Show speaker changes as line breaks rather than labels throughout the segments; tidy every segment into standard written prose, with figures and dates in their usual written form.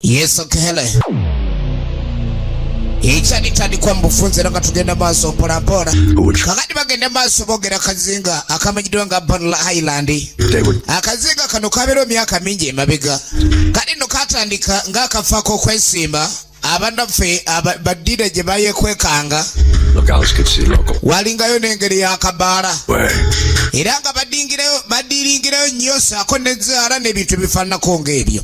Yes, okele. Ichani tadi kwa mbufunze nanga tugenda maso mpora mpora. Kakati bagenda maso bogera kazinga. Akamajidwa nga Bonla Highland. Akazinga kano kabero miaka mingi mabega. Kadi no katandika nga kafako kwesimba. Abanda fe badida jebaye kwekanga.
Locals could see local.
Walingayo nengeri ya kabara. Iranga badiringireyo nyosa akonezara nebintu bifana kongebyo.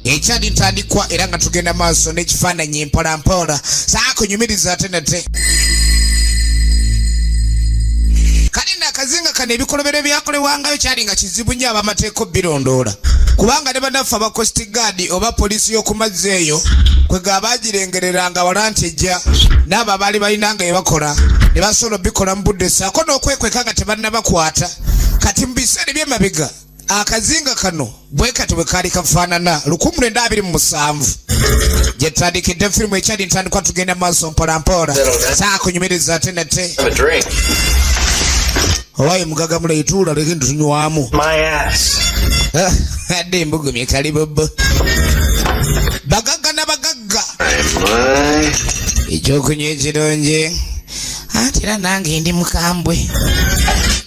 Echadi ntandikwa iranga tugenda maso nechifananye mpora mpora sakunyumiriza atenate. Kanina kazinga kane bikolobere byakole wangayo kyali nga kizibu nnyo abamateeko birondoola. Kubanga ne banafa ba Coast Guard oba polisi y'okumazzeeyo kwega abagirengereranga walantejja n'abo baali balinanga ebakola ne basobola bikola mu budde saako n'okwekweka nga tebannabakwata. Kati mu biseera by'emabega akazinga kano bwe kati bwe kaali kafaanana 1927 gye tandikidde firimu ekyali ntandikwa tugenda maaso mpola mpola saakunyumiriza ate nate. Owaye mugaga muleituula leki ntunywamu
my ass.
Adde embugumye kalibobo bagagga na bagagga ekyokunywa ekirungi ate era nange ndi mukambwe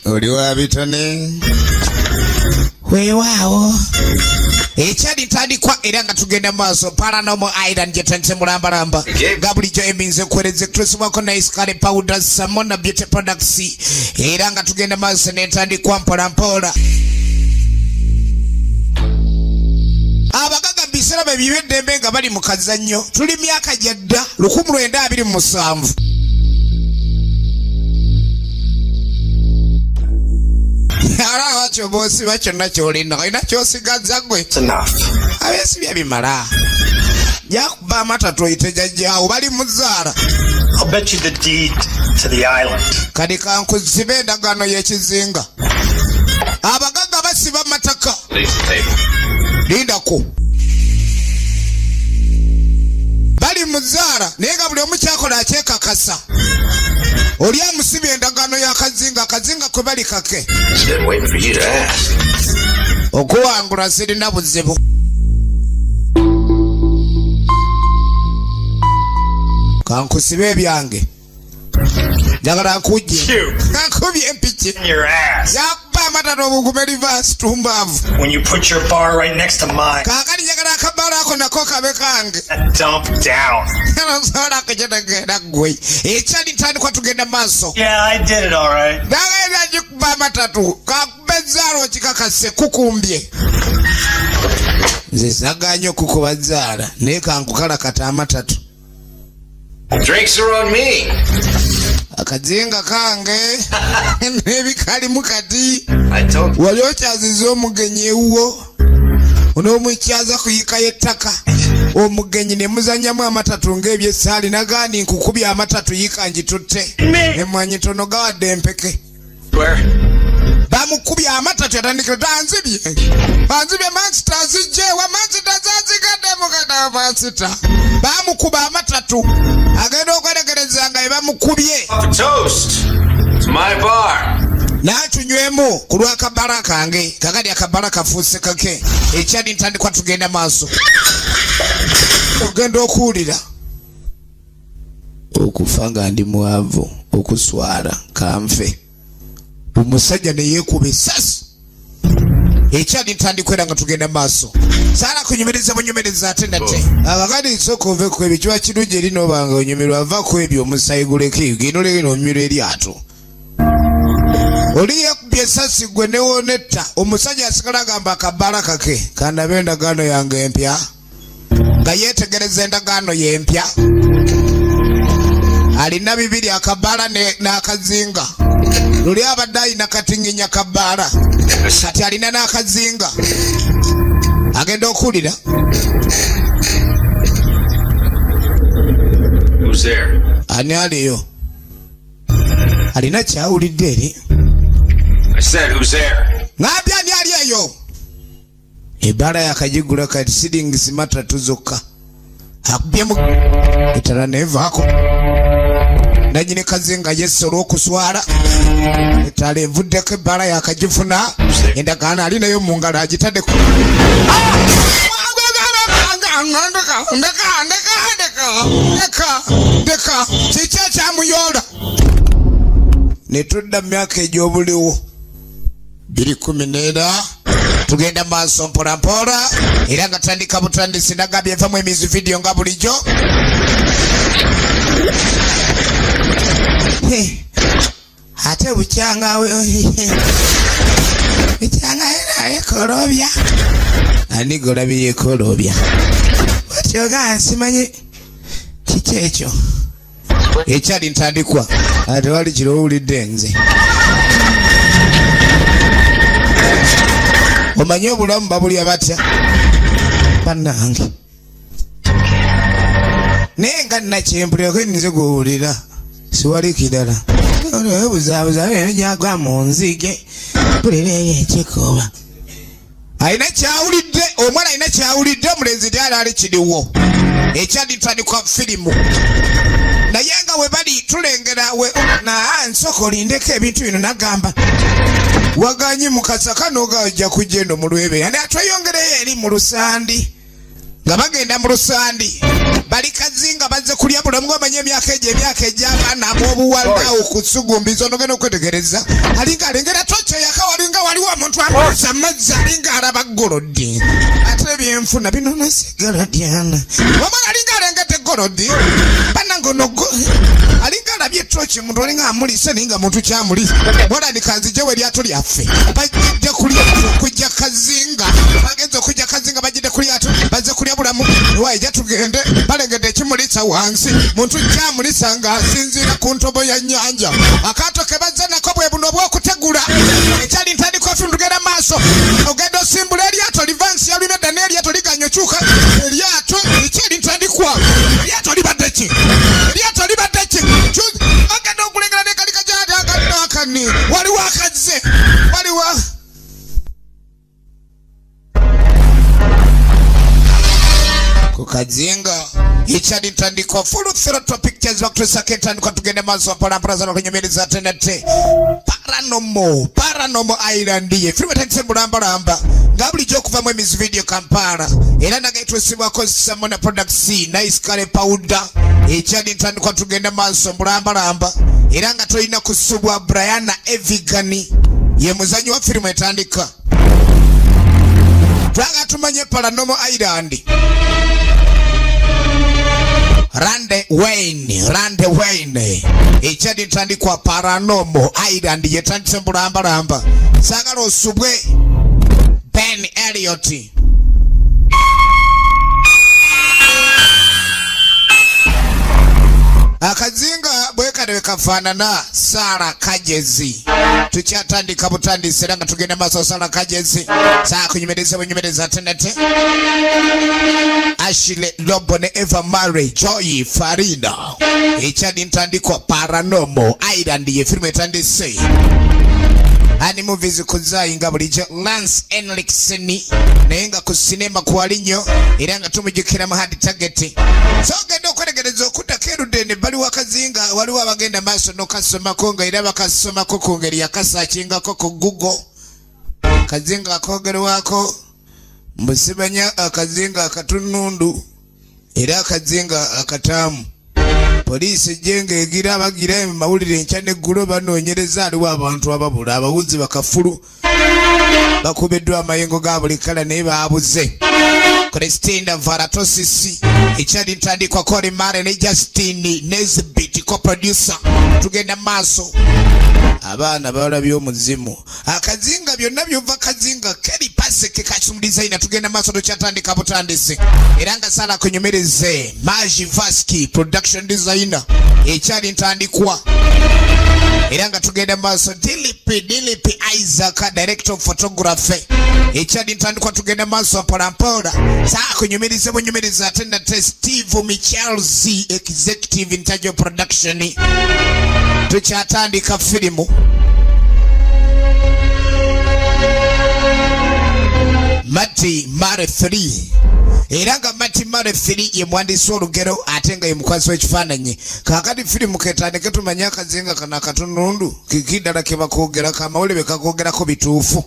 oli wa bitone weewaawo ekyali ntandikwa era nga tugenda maaso Paranormal Island gye tandise mulambalamba nga bulijjo eminze kuweereza ekituusibwako Nice Kale Powder Samona Beauty Products era nga tugenda maaso netandikwa mpola mpola. Abagaga biseera bye eddembe nga bali mu kazannyo tuli myaka gyadda 1927. Ara wacho bosi wacho nacho olina ina kyosigaza gwe abesi bya bimala yakuba matatu oyiteja jawo bali muzaara.
I'll bet you the deed to the island.
Kadi kankuzibe endagaano y'ekizinga abagaga basiba mataka lindako bali muzaara naye nga buli omu kyakola akyekakasa oli amusibye endagaano y'akazinga akazinga kwe bali kake okuwangula sirina buzibu. Kankusibe ebyange njagala nkujje kankubye empiki yakuba amatatu obugume reverse tumbaavu.
When you put your bar right next to mine.
Kaakati njagala akabbala ako nako kabe kange.
Dump down.
Osobola kukyetagenda ggwe ekyali ntandikwa tugenda maaso.
Yeah, I did it all right.
Ndagenda gikuba amatatu kakuba ezzaala okikakase kukumbye. Nze saganya okukuba zzaala naye kankukalakata amatatu.
Drinks are on me.
Akazinga kange nebikali mukati wali okyaziza omugenyi ewuwo onoomukyaza kuyika yettaka omugenyi ne muzanyamu amatatu ng'ebyessaali nagandi nkukubya amatatu yika ngitutte emwanyi tono gawadde empeke bamukubya amatatu yatandikira tanzibye mansita azijjeewa mansita zazigadde mukata mansita bamukuba amatatu agenda okweregereza nga ebamukubye n'atunywemu ku lw'akabala kange kakati akabala kafuuse kake ekyali ntandikwa tugenda maaso ogenda okuwulira okufa nga ndi mwavu okuswala kanfe omusajja ne yeekuba essasi ekyali ntandikwa era nga tugenda maaso saala kunyumiriza bunyumiriza ate nate akakati nsooka ove ku ebyo kiba kirungi eri noobanga onyumirwa ava ku ebyo omusayi guleko genda olekera onyumirwa eryato oli yeekubye essasi gwe newonetta omusajja asigala agamba akabbala kake kandabe endagaano yange empya nga yeetegereza endagaano y'empya alina bibiri akabbala n'akazinga luli abadde alina katinginya kabbaala kati alina n'akazinga agenda okuwulira. Ani aliyo alina kyawulidde eri ngambye ani ali eyo ebbaala yakagigula kati siringisi matatu zokka akubyemu etala nevaako nanyini kazinga yesse olw'okuswala etala evuddeko ebbaala yakagifuna endagaano alinayo mu ngalo agitadde ku ndeka kiki ekyamuyoola ne tudda mu myaka egy'obuliwo 214 tugenda maaso mpolampola era nga tandika butandisi nagambye nvamu emizi video nga bulijjo ate bukyanga era ekolobya ani golabye yekolobya watyoga nsimanyi kiki ekyo ekyali ntandikwa ate wali kirowulidde nze omanyi obulamu babulya batya bannange naye nga nakyempulirako nnize gwowulira siwali kirala buzaabuza gyagwa mu nzige mpulira eyo ekikoba alina kyawulidde omwana alina kyawulidde omulenzi tyali ali kiriwo ekyanditandikwa firimu naye nga we bali tulengera nsoko olindeko ebintu bino nagamba waganyi mukasaka n'ogajja kujja eno mu lwebe andi atweyongereyo eri mu lusandi nga bagenda mu lusandi bali kazinga bazze kulya bulamu gwamanya emyaka egy'abaana ab'obuwala okusugumbiza onogenda okwetegereza alinga alengera toca yaka walinga waliwo omuntu amuuza amazzi alinga alaba golodi ate byenfuna binonasigala dyana wamala alinga alengete golodi banangonogo alinga alabye toci muntu alinga amulise naye nga muntu kyamulisa bwolanikanzije we lyato lyaffe bajjidde kujja kazinga bagenza okujja kazinga bajjidde ku lyato bazze kulya bulamu waija tugende balengedde ekimulisa wansi muntu kyamulisa ng'asinziira ku ntobo ya nnyanja akaato ke bazze nako bwe buno obw'okutegula ekyali ntandikwa ffe tugenda maaso ogenda osimbula eryato livansi yalwimedda n'eryato liganyokyuka eryato ekyali ntandikwa eryato libadde ki ogenda okulengera nekalika gyataakani waliwo akazze waliwo kukazinga ichadi ntandikwa full throttle pictures wakutusaka ntandikwa tugende maaso mpolampola zano kunyemereza tenete Paranormal Island ye filime tandise mbulambalamba nga bulijjo okuvamu emizi video Kampala era nagaitwesibwako Samona Products Nice Kale Powder ichadi ntandikwa tugende maaso mbulambalamba era nga tolina kusubwa Brianna Evigani ye muzanyi wa filime etandika twaga tumanye Paranormal Island Rande Wayne ekyadi ntandikwa Paranormal Island yetandise mbulambalamba sagala osubwe Ben Elliot akazinga bwekadwe kafaanana Sarah Kajezi tukyatandika butandisi era nga tugenda maaso Sarah Kajezi saa kunyemereza tenete Ashley Lobo ne Eva Marie Joy Farida ekyadi ntandikwa Paranormal Island ye filime etandise ani movies kuzayinga bulijjo Lance Henriksen naye nga ku sinema kwalinyo era nga tumujjukira mu hard target so genda okwetegereza okuddako erudde bali wakazinga waliwo abagenda maaso n'okasomako nga era bakasomako ku ngeri yakasakingako ku Google kazinga akogerwako mbusibanya akazinga akatunundu era akazinga akataamu polisi jenga egira abagira mawulire enkya n'eggulo banoonyereza aliwo abantu ababula abawuzi bakafulu bakubiddwa amayengo ga buli kala naye baabuze Christina Varatosisi ekyali ntandikwa Cory Mare ne Justin Nesbitt co-producer tugenda maaso abaana balabye omuzimu akazinga byonna byova kazinga Kelly Pasek costume designer tugenda maaso tukyatandika butandisi era nga sala kunyomereze Maji Vaski production designer ekyali ntandikwa era nga tugenda maaso Dilip Isaac director of photography ekyali ntandikwa tugenda maaso mpolampola saa kunyomereze bunyumiriza atenda Steve Michaels executive in charge of production tukyatandika filimu Mati Mare 3 era nga Mati Mare 3 ye mwandiisi olugero ate nga ye mukwasi w'ekifaananyi kakati filimu ketandike tumanya akazinga kana katunundu kikiddala ke bakoogera kamawulire be kakoogerako bituufu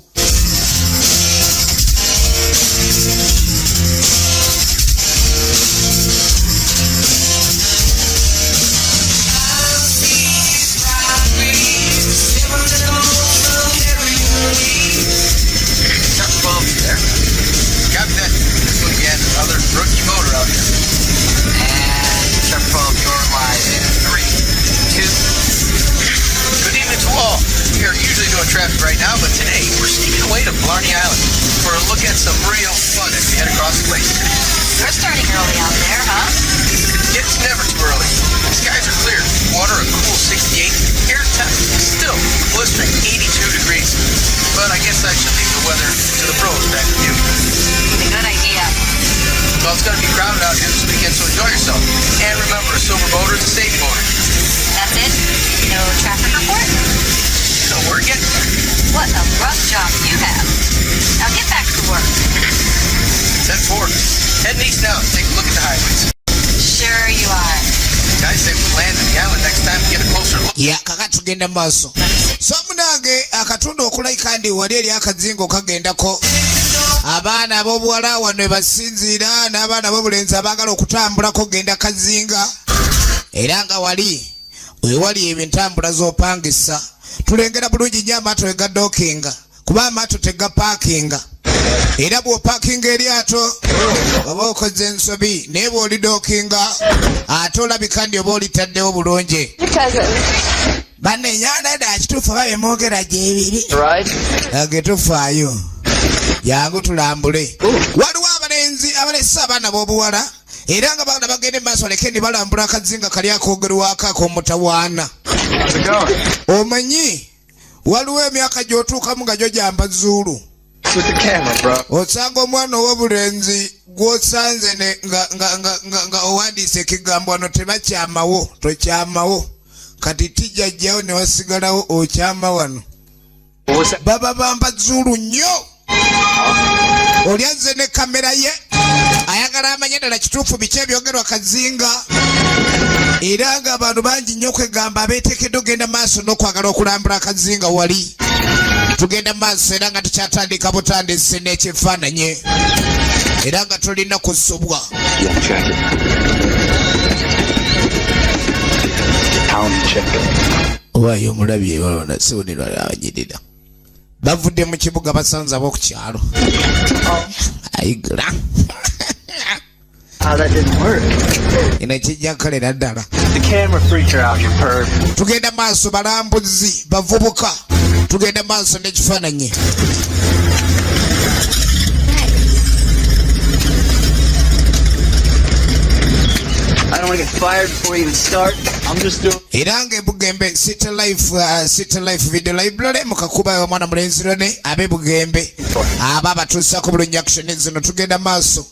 enjoy yourself. And remember, a sober motor is a safe motor.
That's it? No traffic report?
No word yet?
What a rough job you have. Now get back to work.
10-4. Heading east now. Take a look at the highways.
Sure you are.
Guys say we'll land on the island next time to get a closer look.
Yeah, kakatugenda maaso. So munange akatundu okulayika ndi wali eri akazingo kagendako. Abaana ab'obuwala wano basinziira n'abaana ab'obulenzi abaagala okutambulako genda kazinga. Era nga wali wewali ebintambula z'opangisa. Tulengera bulungi nnyo amaato we gadookinga. Kuba amaato tegapaakinga. Era bw'opaakinga eryato oba okoze ensobi naye bw'olidookinga ate olabika ndi oba olitaddewo bulungi. Bannenyanda dda kituufu oba bemwogera gyebiri. Getufaayo. Jangu tulambule. Waliwo abalenzi abalesa abaana b'obuwala era nga baana bagenda emaaso baleke ne balambula akazinga kali akoogerwako ak'omutawaana. Omanyi waliwo emyaka gy'otuukamu nga gyo gyamba Zulu.
With the camera, bro.
Osanga omwana ow'obulenzi gw'osanze nga owandiise ekigambo wano tebakyamawo tokyamawo kati tijjajjawo ne wasigalawo okyama wano. Baba bamba Zulu nnyo. Oli azze ne kamera ye ayagala amanye ddala kituufu biki ebyogerwa kazinga. Era nga abantu bangi nnyo kwegamba abeetekedde ogenda maaso n'okwagala okulambula akazinga wali. Tugenda maaso era nga tukyatandika butandisi n'ekifaananyi. Era nga tulina kusobwa. Waayo omulabi ebalona siwunirwa abanyirira. Bavudde mu kibuga basanze ab'oku kyalo. Ayigula.
How that didn't work.
Ino kijja kalera ddala.
The camera freaked her out, you perv.
Tugenda maaso balambuzi bavubuka. Tugenda maaso n'ekifaananyi.
I don't want to get fired before we even start. I'm just doing.
Era ng'ebugembe City Life Video Library mukakuba omwana mulenzi lone ab'ebugembe aba batuusako bulungi action zino tugenda maaso.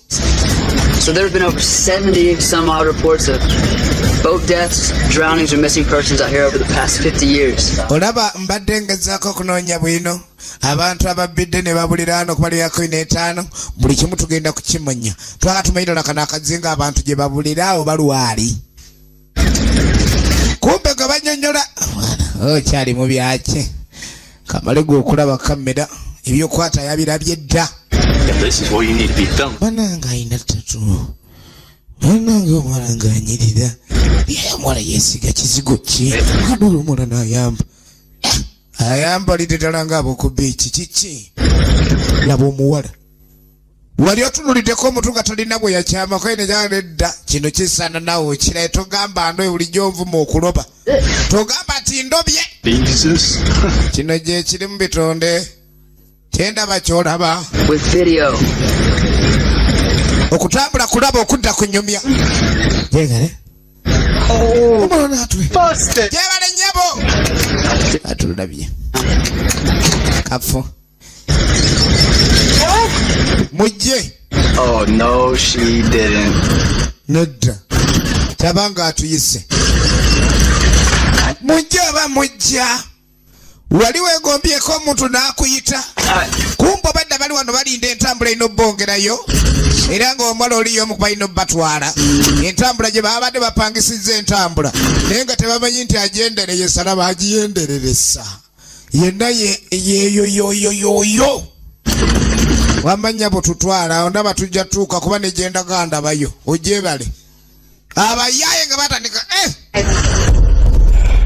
So there have been over 70 some odd reports of boat deaths, drownings, or missing persons out here over the past 50 years.
Olaba mbadde ngezaako okunoonya bwino abantu ababbidde ne babulira hano okubalirako 5 buli kimu tugenda kukimanya. Twala tumayirala kana akazinga abantu gye babulira awo balwali. Kumbe nga banyonyola kyali mu byaki kamale gwe okulaba kamera ebyokwata yabirabye dda.
This is where you need to be filmed.
Bananga ayina ttatu. Bananga omwana ng'anyirira. Omwana yeesiga kizigo ki. Kadula omwana n'ayamba. Ayambalidde ddala ng'ab'oku biiki kiki. Laba omuwala. Wali otunuliddeko omutu nga talina bwe yakyamako ene gyagala edda. Kino kisaana naawe okiraye togamba ndoye bulijjo onvuma okuloba. Togamba nti ndobye.
Jesus.
Kino gye kiri mu bitonde. Kyendaba kyolaba.
With video.
Okutambula kulaba okudda ku nnyumya. Jegale. Omwana atwe. Jebale nnyabo. Atulabye. Kafu. Mujje.
Oh, no, she didn't.
Nedda. Tabanga atuyise. Mujje oba mujja. Wali wegombyeko omuntu n'akuyita. Kumbe badda bali wano balinda entambula ino bongerayo. Era ng'omuwala oliyo omu kubalina batwala. Entambula gye babadde bapangisizza entambula. Naye nga tebamanyi nti agendereye salaba agiyendereresa. Yenna yeyoyoyoyoyo. Wamanya bututwala ondaba tujja tuuka kuba negenda gandabayo. Ogyebale. Abayaaye nga batandika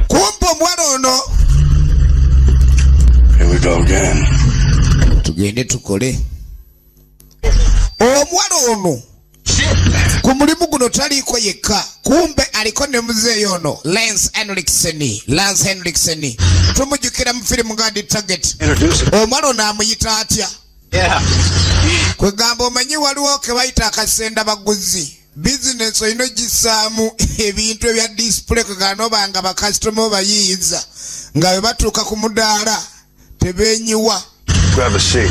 kumbe omuwala ono.
Here we go again.
Tugende tukole. Omwana ono ku mulimu guno taliko yekka. Kumbe aliko ne muzeeyi ono Lance Henriksen. Tumujjukira mu firimu nga The Target. Omwana ono amuyita atya? Kwegamba omanyi waliwo ke bayita akasenda baguzi. Business oyina gisaamu ebintu ebya display kwegamba obanga bakasitoma bayiiza nga bwe batuuka ku mudaala tebeenyiwa
Grab a seat.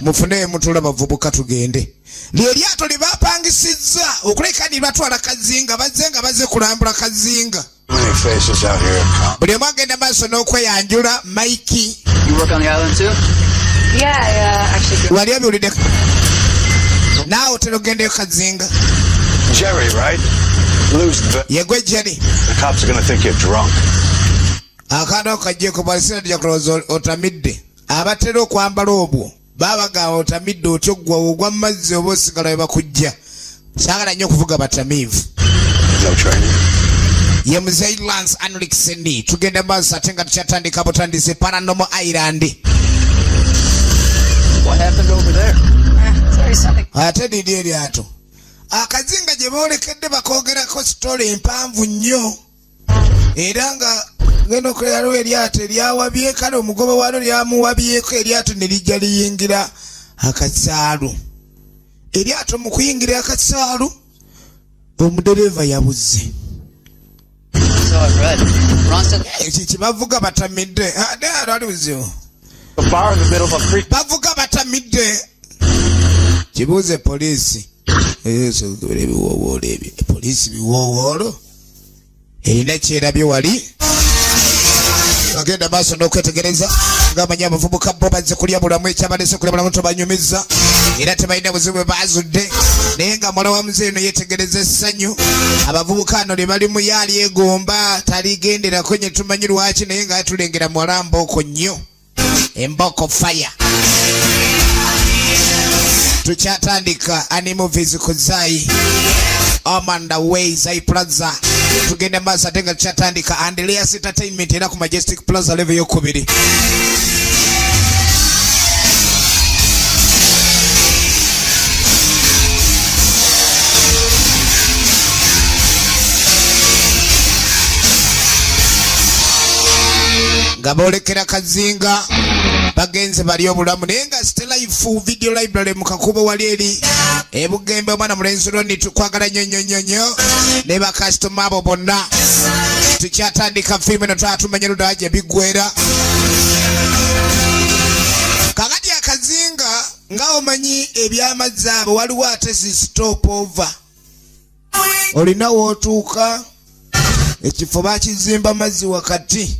Mufune mutula bavubuka tugende. Lyeryato libapangisizza okuleka libatwala Kazinga baze kulambula Kazinga.
Many faces out here.
Buli omu agenda maaso n'okweyanjula Mikey.
You work on the island too?
Yeah, actually.
Wali abiwulidde naawe otera ogendeyo Kazinga.
Jerry, right? Lose the...
Yegwe Jerry.
The cops are gonna think you're drunk.
Akanda okajjeko bwalisina tujja kulowooza otamidde. Abatera okwambala obwo babagamba otamidde otyo ggwa ogwa mu mazzi oba osigala we bakujja. Saagala nnyo okuvuga batamiivu.
No training.
Ye muzeyi Lance Anrickson. Tugenda maaso ate nga tukyatandika butandise Paranormal Island.
What happened over there?
Sorry, something.
Ate didi eryato Akazinga gye boolekedde bakoogerako sitole empanvu nnyo era nga genda okulerawo eryato eryawabye kale omugoba waalyo lyamuwabyeko eryato ne lijja liyingira akasaalu. Eryato mu kuyingira akasaalu omudereva yabuze.
So I've read. Ron
Ekyo kibavuga batamidde. Ate ali buzibu.
A bar in the middle of a creek.
Bavuga batamidde. Kibuuze poliisi. Ebiwoowoolo ebyo. Poliisi biwoowoolo. Erina kyerabye wali. Agenda maaso n'okwetegereza ng'amanyi abavubuka bo bazze kulya bulamu ekyabalese kulya bulamu tobanyumiza era tebalina buzibu bwe baazudde naye nga muwala wa muzeeyi no yeetegereza essanyu. Abavubuka ano lye bali mu yaali egomba taligenderako nye tumanyi lwaki naye nga tulengera muwala mbooko nnyo. Embooko fire. Tukyatandika Animovies ku Zai Amanda Way Zai Plaza. Tugenda maaso ate nga tukyatandika Andreas Entertainment era ku Majestic Plaza level y'okubiri. Nga boolekera Kazinga bagenze bali obulamu naye nga Stelife Video Library mu Kakubo wali eri Ebugembe omwana mulenzi Roni tukwagala nnyo ne bakasitoma abo bonna. Tukyatandika firimu eno twatumanya ludda gye biggwera. Kakati Akazinga nga omanyi eby'amazzi abo waliwo ate si stop over. Olina wootuuka ekifo bakizimba mazzi wakati.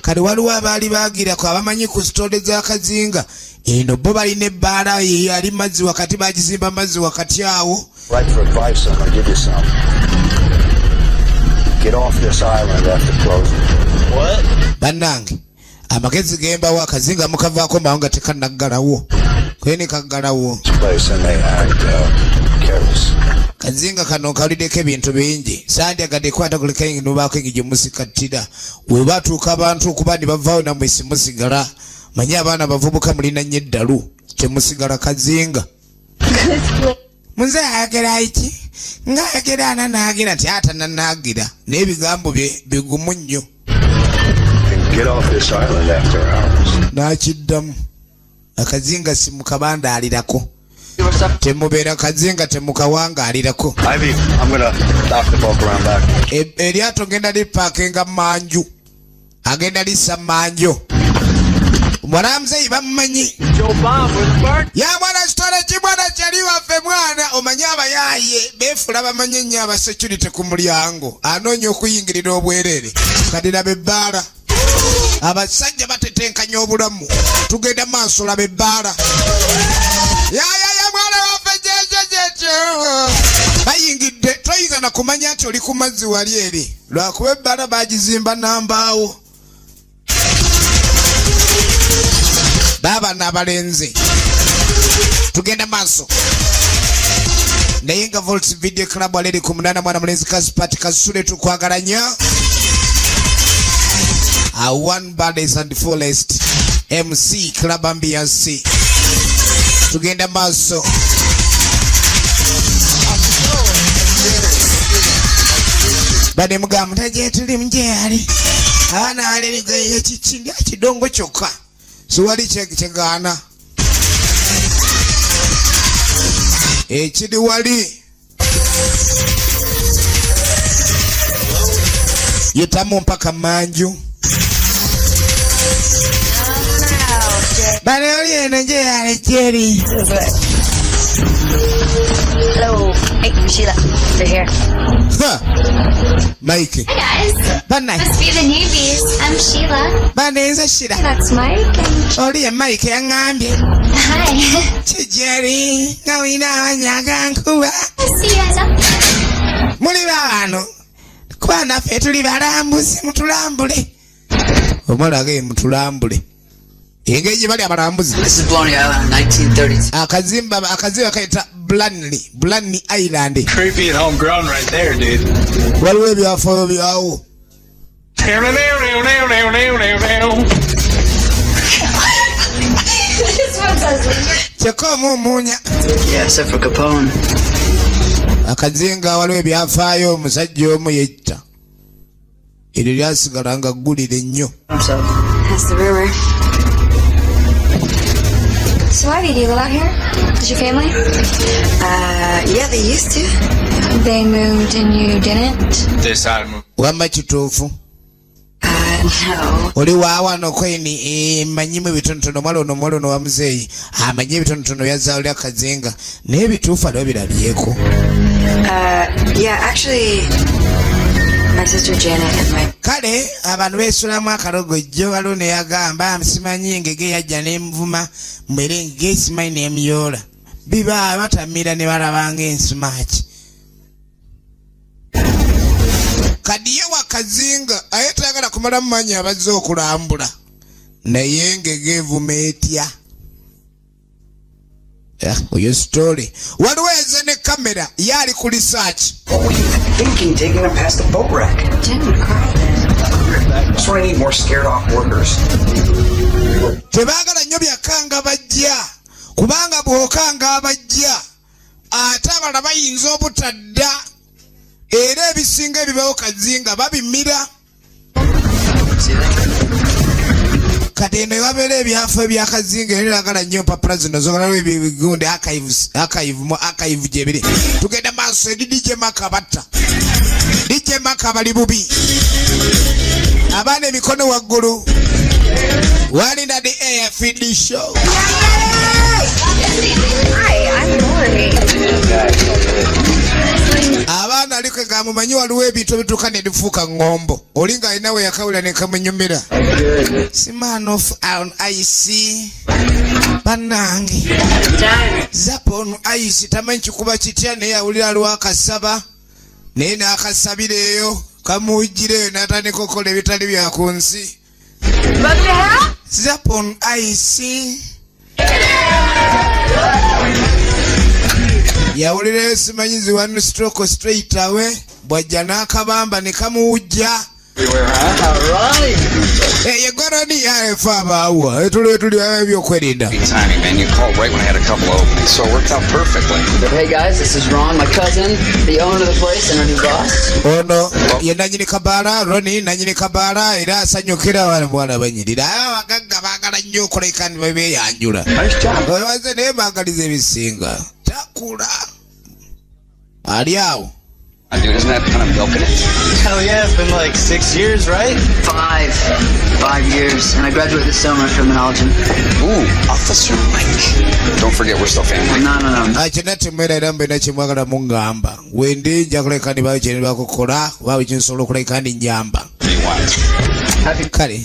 Kale waliwo abaali baagirako abamanyi ku sitole za Kazinga eno bo balina ebbaala yali mazzi wakati bagizimba mazzi wakati awo.
Right for advice, I'm gonna give you some. Get off this island after closing.
What?
Bannange amagezi gembawo Akazinga mukavaako mawo nga tekanaggalawo kwene kaggalawo.
This place and they act careless.
Kazinga kano kaliddeko ebintu bingi sandyagadde kwata kuleka nobaako engigi musikattira we batuuka abantu okuba ne bavaawo nammwe simusigala manyi abaana bavubuka mulina nnyo eddalu temusigala Kazinga. Munze ayagera iki ng'ayagera ana n'agira nti ate n'agira n'ebigambo bye bigumu nnyo.
Get off this island after hours.
N'akiddamu Akazinga simukabandaalirako temubeera Kazinga temukawangaalirako.
Ivy, I'm gonna dock the boat around back.
Eryato genda lipaakinga manju agenda lissa manjo. Mwana muzeeyi bamumanyi
Joe Bob was burnt.
ya mwana kitole kimwana kyali waffe mwana omanyi abayaaye beefula bamanyi ennyo aba security ku mulyango anoonya okuyingirira obwereere kati laba ebbaala abasajja batetenkanya obulamu tugenda maaso laba ebbaala ya mwana waffe jejejetyo bayingidde toyinza na kumanya nti oli ku mazzi wali eri lwakuba ebbaala bagizimba nambaawo. Baba n'abalenzi tugenda maaso naye nga Volts Video Club aleri ku munana mwana mulenzi Kasipati Kasule tukwagala nnyo. One Baddest and Fullest MC Club Ambiance tugenda maaso. Bade mugamu taje tuli mjeyali ana aleriga ekikindi akidongo kyokka siwali kyegaana ekiri wali yitamu mpaka manju. Bale oli eno gye yali Jerry.
Hello. Hey, Sheila. They're here.
Mike.
Hey guys.
Bana.
Must be the newbies. I'm Sheila.
Bana nze Sheila.
That's Mike. And...
Oli Mike yangambye.
Hi.
Jerry. Nga wina abanyaga nkuba.
See you guys up.
Muli bano. Kuba naffe tuli balambuzi mutulambule. Omulage mutulambule. Engeri bali abalambuzi.
This is Blarney Island, 1932.
Akazimba kaita Blarney Island.
Creepy and homegrown right there, dude.
Waliwo ebyafaayo byawo. Kyekka omumuunya.
Yeah, except for Capone.
Akazinga waliwo ebyafaayo omusajja omu yetta. Eryo lyasigala nga ggulire nnyo.
That's the rumor.
So why did you live out here? Did your family?
Yeah, they used to.
They moved and you didn't?
This side.
Wamba kituufu.
No.
Oli waawano kweni manyimu ebitonotono mwala ono wa muzeeyi amanyi ebitonotono byazzaawo lya Kazinga naye ebituufu aliwo birabyeko.
Yeah, actually, my sister Janet and my...
Kale abantu beesulamu akalogojjo waliwo ne yagamba simanyi engege yajja n'envuma mwere engege simanyi n'emyoola biba batamira ne balabanga ensumaki. Kadiye wa Kazinga aye tayagala kumala mmanyi abazze okulambula naye engege evuma etya. Oyo story waliwo eze ne kamera yali ku research.
What were you thinking taking them past the boat wreck?
Didn't cry.
That's why I need more scared off workers.
Tebaagala nnyo byakanga bajja kubanga bw'okanga abajja ate abalala bayinza obutadda era ebisinga ebibawo Kazinga babimira. Kati eno ewabeera ebyafo ebya Kazinga era eragala nnyo mpapula zino zogalawo ebigundi archive gye biri. Tugenda maaso eri DJ Maka batta. DJ Maka bali bubi. Abaana emikono waggulu. Walina the air feed show.
Hi, I'm Lori.
Abaana aliko gamumanyi waliwo ebintu ebituuka ne bifuuka ngombo. Olinga alina we yakawula ne kamunyumira. Man of on ice. Banange. Zapon ice tamanyi kikuba kitya naye awulira aliwo akasaba. Naye n'akasabireeyo kamuwujjire n'atandika okukola ebitali bya ku nsi. Zapon ice. Yawulira simanyizi one stroke straight away bwajja n'akabamba ne kamuwujja. You got any abaawa tuli ebyokwerinda.
Timing, man. You called right when I had a couple openings, so it worked out perfectly.
Hey guys, this is Ron, my cousin, the owner of the place, and our new boss.
Ono ye nanyini Kabaala, Ronnie nanyini Kabaala era asanyukira wano bwana banyirira. Abagagga baagala nnyo okuleka ne beeyanjula. Obaze naye baagaliza ebisinga. Takula. Ali awo.
Dude, isn't that kind of milking it?
Hell yeah, it's been like 6 years, right?
5 years, and I graduated this summer in criminology.
Ooh, Officer Mike. Don't forget we're still family.
No.
Akina temera era mbe nakimwagala mungamba. Wendi nja kuleka ndi bawe kyene bakukola, bawe kinsobola okuleka ndi nyamba. Kale.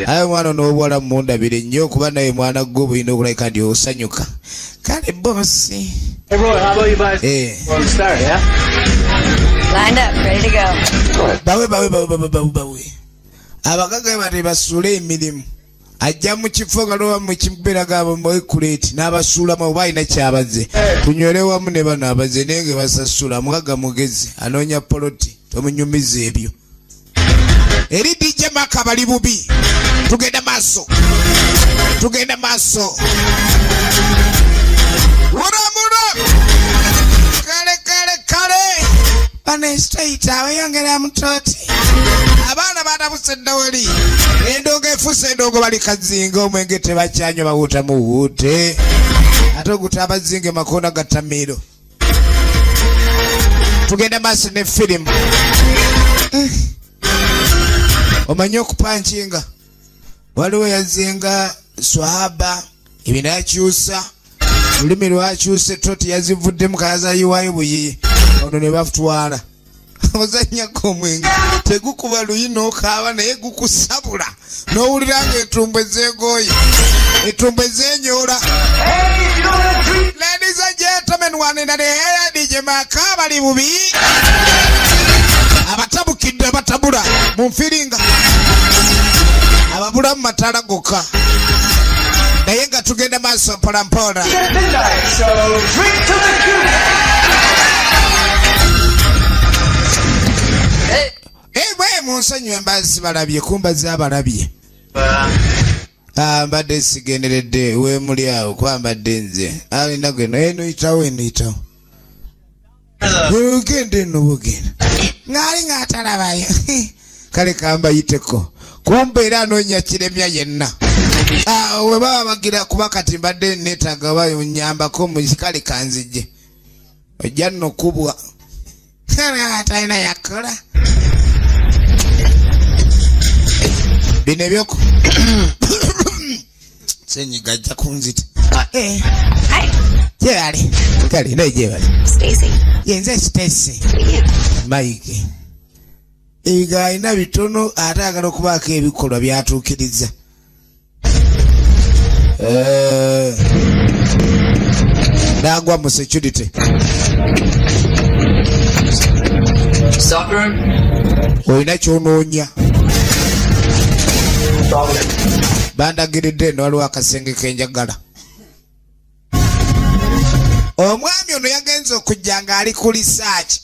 Ayo mwana n'obuwala mundabire nnyo kuba naye mwana gwo bulina okuleka ndi osanyuka. Kale bosi.
Hey, Roy, how about you guys? We'll start, yeah?
Lined up, ready to go.
Bawe. Abagaga bati basuule emirimu. Ajja mu kifo galowa mu kibeera gaabo mwekuleeti n'abasuula mu balina kyabazze. Tunywere wamu ne bano abazze naye nga basasula mugaga mugezi anoonya poloti tomunyumiza ebyo. Eri DJ Maka bali bubi. Tugenda maaso. Muramura. Kale. Bane straight awe yongera mutoti. Abaana batabuse dawali. Endongo efuse endongo bali Kazinga omwenge tebakyanywa bawuta mu wute. Ate oguta abazinge makona gatamiro. Tugenda maaso ne film. Omanyi okupanchinga. Waliwo yazinga swaba ebinakyusa olulimi lwakyuse toti yazivuddemu kayazayiwayo buyiyi ono ne batwala ozanyako omwenge tegukuba luyino okaaba naye gukusabula n'owulira nga entumbo ezeegooye entumbo ezenyoola. Ladies and gentlemen, one in the air, DJ Makabali bubi abatabukidde abatabula mu nfiringa ababula mu matala gokka naye nga tugenda maaso mpolampola. Bwe munsonyiwe embazzi balabye kumbaza abalabye mbadde sigenderedde weemuli awo kwambadde nze alina gweno eno yitawo ogende eno bugenda ngaali ngaatalabayo kale kambayiteko kumbe era anoonya kiremya yenna we baba bagira kuba kati mbadde neetaaga bayonyambako mukale kanzijje ojja nno kubwa talina yakola bino ebyoko senyiga ajja kunzita gyebali kale naye gyebali yenze Stacy Mike ebiga alina bitono ate agala okubaako ebikolwa byatuukiriza. Nagwa mu security olina kyonoonya bandagiridde eno waliwo akasenge kenjagala. Omwami ono yagenze okujja nga ali ku research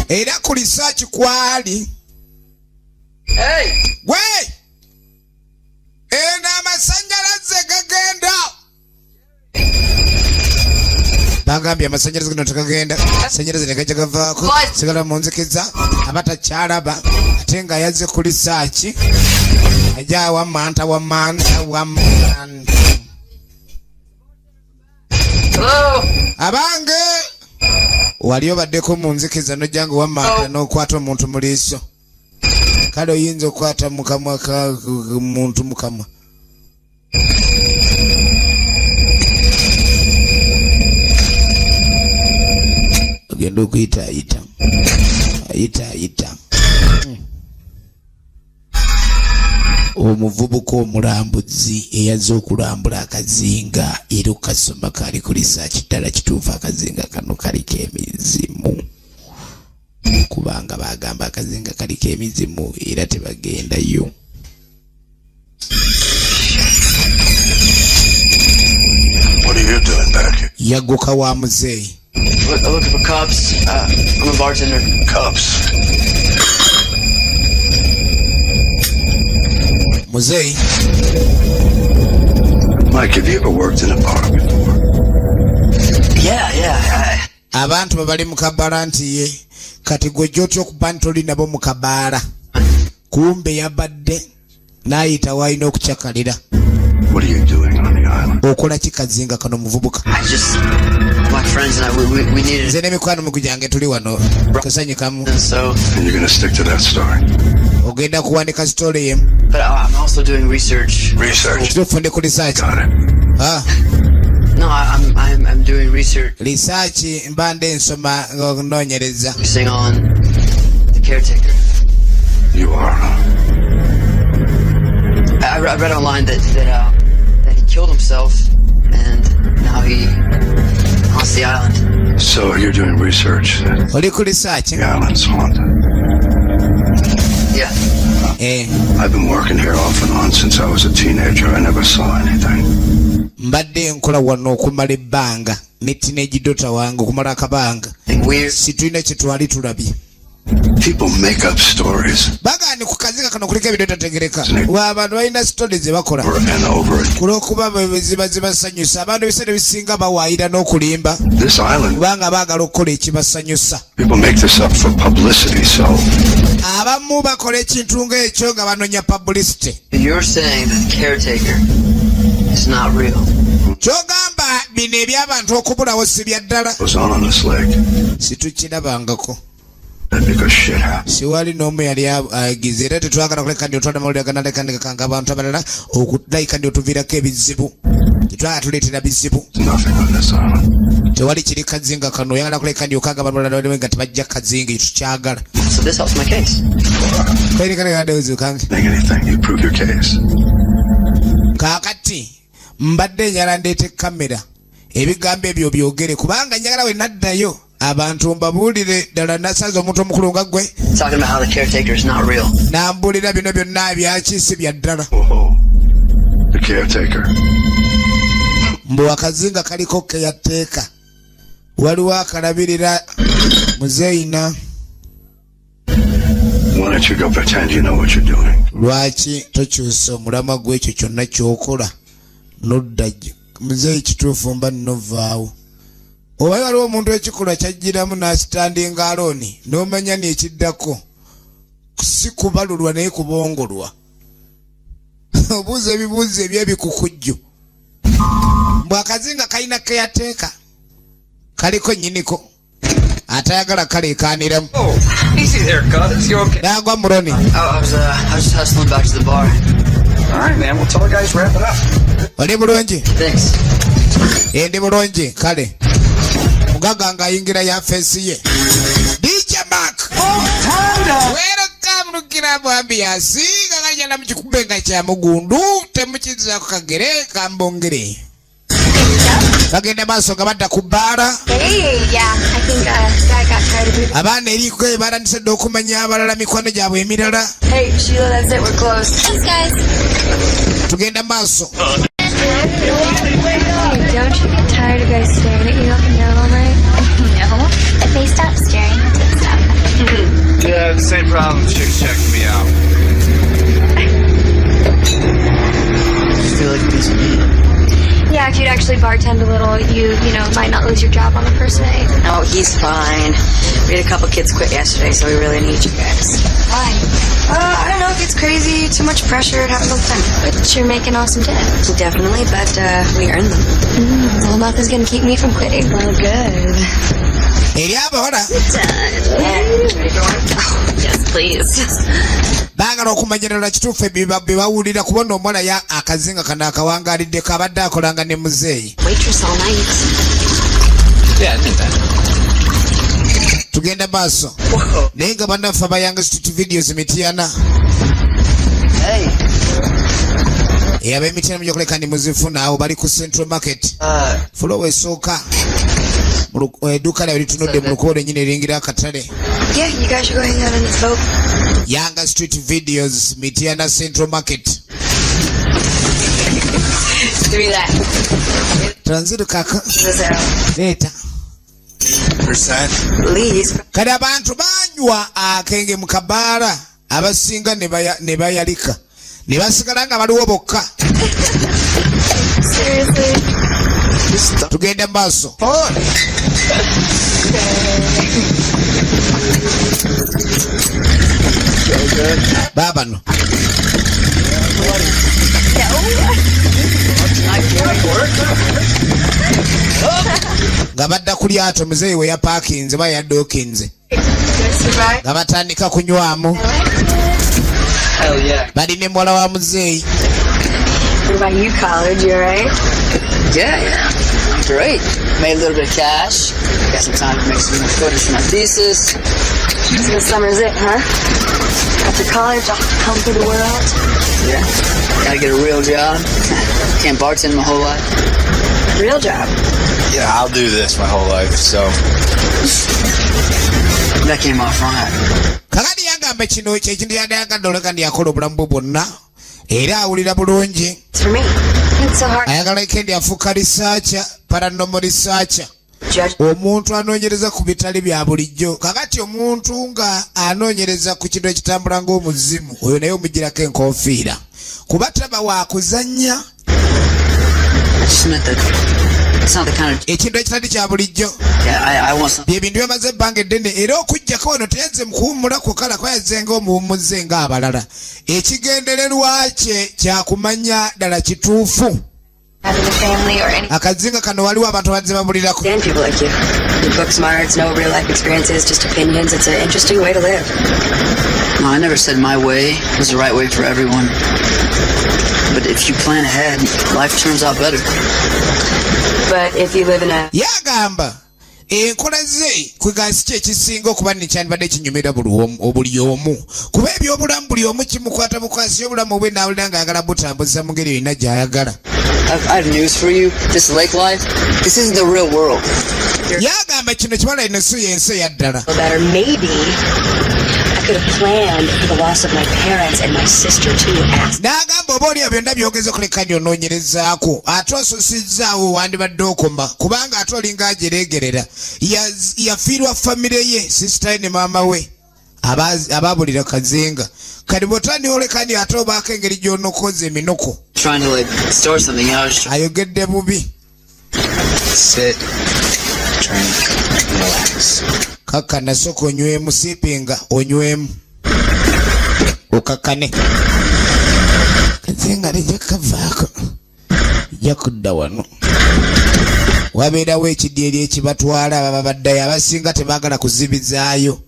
era ku research kwali gwe eno amasanyalaze gagenda bagambye amasanyalaze gano tekagenda sanyalaze negajja gavaako sigala mu nzikiza abatakyalaba ate nga yazze ku research ajja wamanta abange wali obaddeko mu nzikiza nojjanga wamanta n'okwata omuntu mu liiso kale oyinza okwata mukamwa ka muntu mukamwa. Ogenda okuyitaayita omuvubuka omulambuzi eyazze okulambula akazinga era okasoma kali ku research ddala kituufu akazinga kano kaliko emizimu kubanga bagamba akazinga kaliko emizimu era tebagendayo.
What are you doing back here?
Yaguka wa muzeeyi.
Looking for cops. I'm a bartender.
Cops.
Muzeeyi.
Mike, have you ever worked in a bar before?
Yeah.
Abantu babali mu kabaala nti ye kati gwe gy'otya okuba nti oli nabo mu kabaala kumbe yabadde n'ayita w'alina okucakalira.
What are you doing on the island?
Okola kikazinga kano muvubuka.
My friends and I, we needed.
Nze n'emikwano mikujange tuli wano tusanyikamu.
And you're going to stick to that story?
Ogenda kuwandika story ye.
But I'm also doing research.
Research?
Tufunde ku research.
Got it.
No, I'm doing research.
Research mbande nsoma noonyereza.
Focusing on the caretaker.
You are,
I read online that he killed himself and now he haunts the island.
So you're doing research that
Oli ku research?
the island's haunted?
Yeah.
I've been working here off and on since I was a teenager. I never saw anything.
Mbadde nkola wano okumala ebbanga ne teenage daughter wange okumala akabanga situlina kye twali tulabye.
People make up stories.
Bagani ku kazinga kano kuliko ebintu ebitategereka. Abantu balina stories ze bakola kulwokuba zibasanyusa. Abantu ebiseera ebisinga bawaayira n'okulimba kubanga baagala okukola ekibasanyusa.
People make this up for publicity, so
abamu bakola ekintu ng'ekyo nga banoonya publicity.
You're saying that the caretaker is not real.
Kyogamba bino eby'abantu okubulawo si bya ddala.
goes on this lake.
Situkirabangako.
because shit happened.
Siwali n'omu yali agize era tetwagala kuleka ndi otwala amawulire aganaleka kanga abantu abalala okulayika ndi otuviirako ebizibu tetwagala tuleetera bizibu. Tewali kiri kazinga kano oyagala kuleka ndi okanga abantu abalala nga tebajja kazinga tukyagala.
So this helps my case.
Kaakati mbadde njala ndeete kamera ebigambo ebyo byogere kubanga njagala we naddayo abantu mbabuulire ddala nasaza omuntu omukulu nga ggwe nambuulira bino byonna ebyakisi bya ddala. Mbu akazinga kaliko keyateeka waliwo akalabirira muzeeyina. Lwaki tokyusa omulamwa gw'ekyo kyonna ky'okola nodda muzeeyi kituufu mba nnovaawo. Oba waliwo omuntu ekikolwa kyajjiramu n'asitandinga alooni n'omanya n'ekiddako si kubalulwa naye kubongolwa. Obuuza ebibuuzo eby'ebikukujju. Mbw akazinga kalina keyateeka kaliko nnyiniko atayagala kaleekaaniramu.
Easy there, cuz. You okay?
Nagwa Muroni.
I was just hustling back to the bar.
All right, man. We'll tell the guys wrap it up.
Oli bulungi?
Thanks.
Ndi bulungi kale. Mugaga ng'ayingira ya feesi ye. DJ Mark. Welcome lukira bwambiasi nga kajala mu kikubenga kya mugundu temukizaako kagere kambongere. Bagenda maaso nga badda ku bbaala. Abaana eriko ebalandise dde okumanya abalala mikwano gyabwe emirala. Tugenda maaso.
Don't you get tired of guys staring at you up and down all night?
No. If they stop staring, it's stop.
Yeah, the same problem. Chicks checking me out.
I feel like a piece of meat.
Yeah, if you'd actually bartend a little, you might not lose your job on the first night.
Oh, he's fine. We had a couple kids quit yesterday, so we really need you guys.
Why? I don't know if it's crazy, too much pressure, having a fun. But you're making awesome tips.
Definitely, but we earned them.
Well, nothing's gonna keep me from quitting.
Well, good.
Eri abawola.
Yes, please.
Baagala okumanyirira kituufu bye bawulira kubona omuwala ya akazinga kano akawangaliddeko abadde akolanga ne muzeeyi.
Waitress all night.
Yeah, I did that.
Tugenda maaso. Naye nga bannaffe abayanga street videos Mityana.
Hey.
Ab'Emityana mujja kuleka ndi muzifuna awo bali ku Central Market. Flow esooka. Edduuka lyawe litunudde mu lukoba lwennyini eringira akatale.
Yeah, you guys should go hang out on this boat.
Yanga Street Videos, Mityana Central Market.
Give me that.
Transit kaka. Later.
Please.
Kale abantu banywa akenge mu kabaala abasinga ne bayalika. Ne basigala nga baliwo bokka.
Seriously?
Tugenda maaso. Babano. Nga badda ku lyato muzeeyi we yapaakinze ba yadookinze. Nga batandika kunywamu. Balina muwala wa muzeeyi.
What about you, college? You alright? Yeah. I'm great. Made a little bit of cash. Got some time to make some more photos for my thesis. So the summer's it, huh? After college, I'll come to the world. Yeah. Gotta get a real job. Can't bartend my whole life. Real job?
Yeah, I'll do this my whole life, so.
That came off right.
Kakati yagamba kino kyekintu yadayagadde oleka ndi akola obulamu bwe bwonna era awulira bulungi. Ayagala ikendi afuuka researcher, paranormal researcher. Omuntu anoonyereza ku bitali bya bulijjo. Kakati omuntu nga anoonyereza ku kintu ekitambula ng'omuzimu oyo naye omugirako enkofiira kuba taba wa kuzannya. Ekintu ekitali kya bulijjo bye bintu byamaze ebbanga eddene era okuggyako wano teyaze mukuwummula kwokala kwayaze ng'omuwummuze ng'abalala. Ekigendererwa kye kyakumanya ddala kituufu
having a family or any.
Akazinga kano waliwo abantu bazze babulirako.
Stand people like you. You book smarts, no real life experiences, just opinions. It's an interesting way to live.
No, I never said my way was the right way for everyone. But if you plan ahead, life turns out better.
But if you live in a...
Yagamba. Enkola ze kwegasi kye kisinga okuba nekyandibadde kinyumira buli omu kuba ebyobulamu buli omu kimukwata bukwasi obulamu bwe naawulira ng'ayagala butambuza mu ngeri erina gy'ayagala.
I have news for you. This lake life, this isn't the real world.
Yagamba kino kibala eno si y'ensi eyaddala.
Better maybe I could have planned for the loss of my parents and my sister too.
N'agamba oba oli byonna byogeze kuleka ndyonoonyerezaako ate osusizzaawo wandibadde okoma kubanga ate olinga ajereegerera yafiirwa famire ye sisitaye ne maama we abaabulira Kazinga kati bw'otandika ate obaako engeri gy'onookoza eminoko ayogedde bubi.
Sit, drink, relax.
Kakana soko onywemu sipinga onywemu okakane. Kazinga lijja kavaako lijja kudda wano wabeerawo ekidyeri ekibatwala ababa baddayo abasinga tebaagala kuzibizaayo.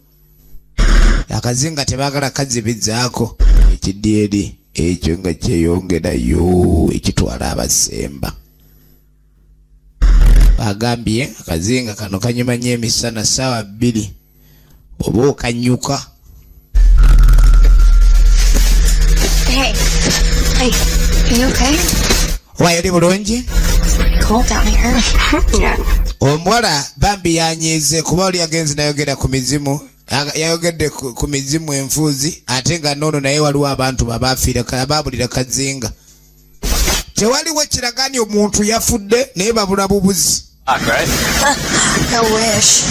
Akazinga tebaagala kazibizaako ekidyeri ekyo nga kyeyongerayo ekitwala abasemba. Bagambye akazinga kano kanyuma nnyo emisana ssaawa 2 oba okanyuka.
Hey, are you okay?
Why oli bulungi?
Cold down here. Yeah.
Omuwala bambi yanyiize kuba oli agenze nayogera ku mizimu. Yayogedde ku mizimu enfuuzi ate nga noono naye waliwo abantu abaabulira Kazinga. Tewaliwo kiragaani omuntu yafudde naye babula bubuzi.
Right?
I wish.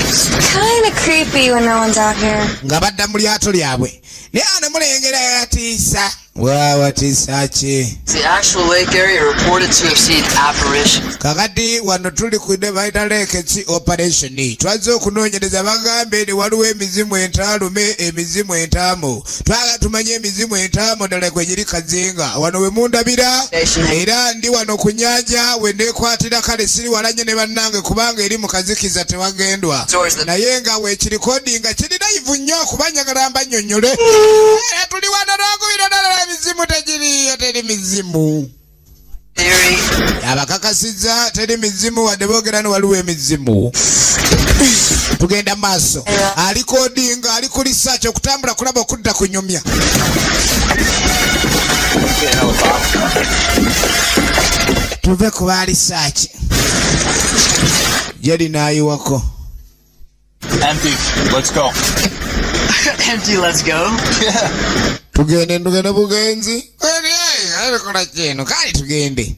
It's kind of creepy when no one's out here.
Nga badda mu lyato lyabwe naye ano mulengera yatiisa. Watiisa ki?
The actual lake area reported to have seen apparitions.
Kakati wano tuli ku baita lake operation. Twaze okunoonyereza bagambe ne waliwo emizimu entaalume emizimu entaamu. Twaga tumanye emizimu entaamu ddala gwe giri Kazinga. Wano we mundabira era ndi wano ku nnyanja we neekwatira kale siri walanye ne bannange kubanga eri mu kazikiza tewagendwa. Naye nga weekirikodinga nga kiri live nnyo kuba njagala mbannyonnyole. Tuli wano n'okubira ddala mizimu tegiriyo teri mizimu. Abakakasizza teri mizimu wadde boogera ne waliwo emizimu. Tugenda maaso. Ali kodinga ali ku research okutambula kulaba okudda ku nyumya. Tuve ku ba research. Jeri naayiwako.
Empty. Let's go.
Empty, let's go.
Tugende bugenzi. Alikola kyeno kali tugende.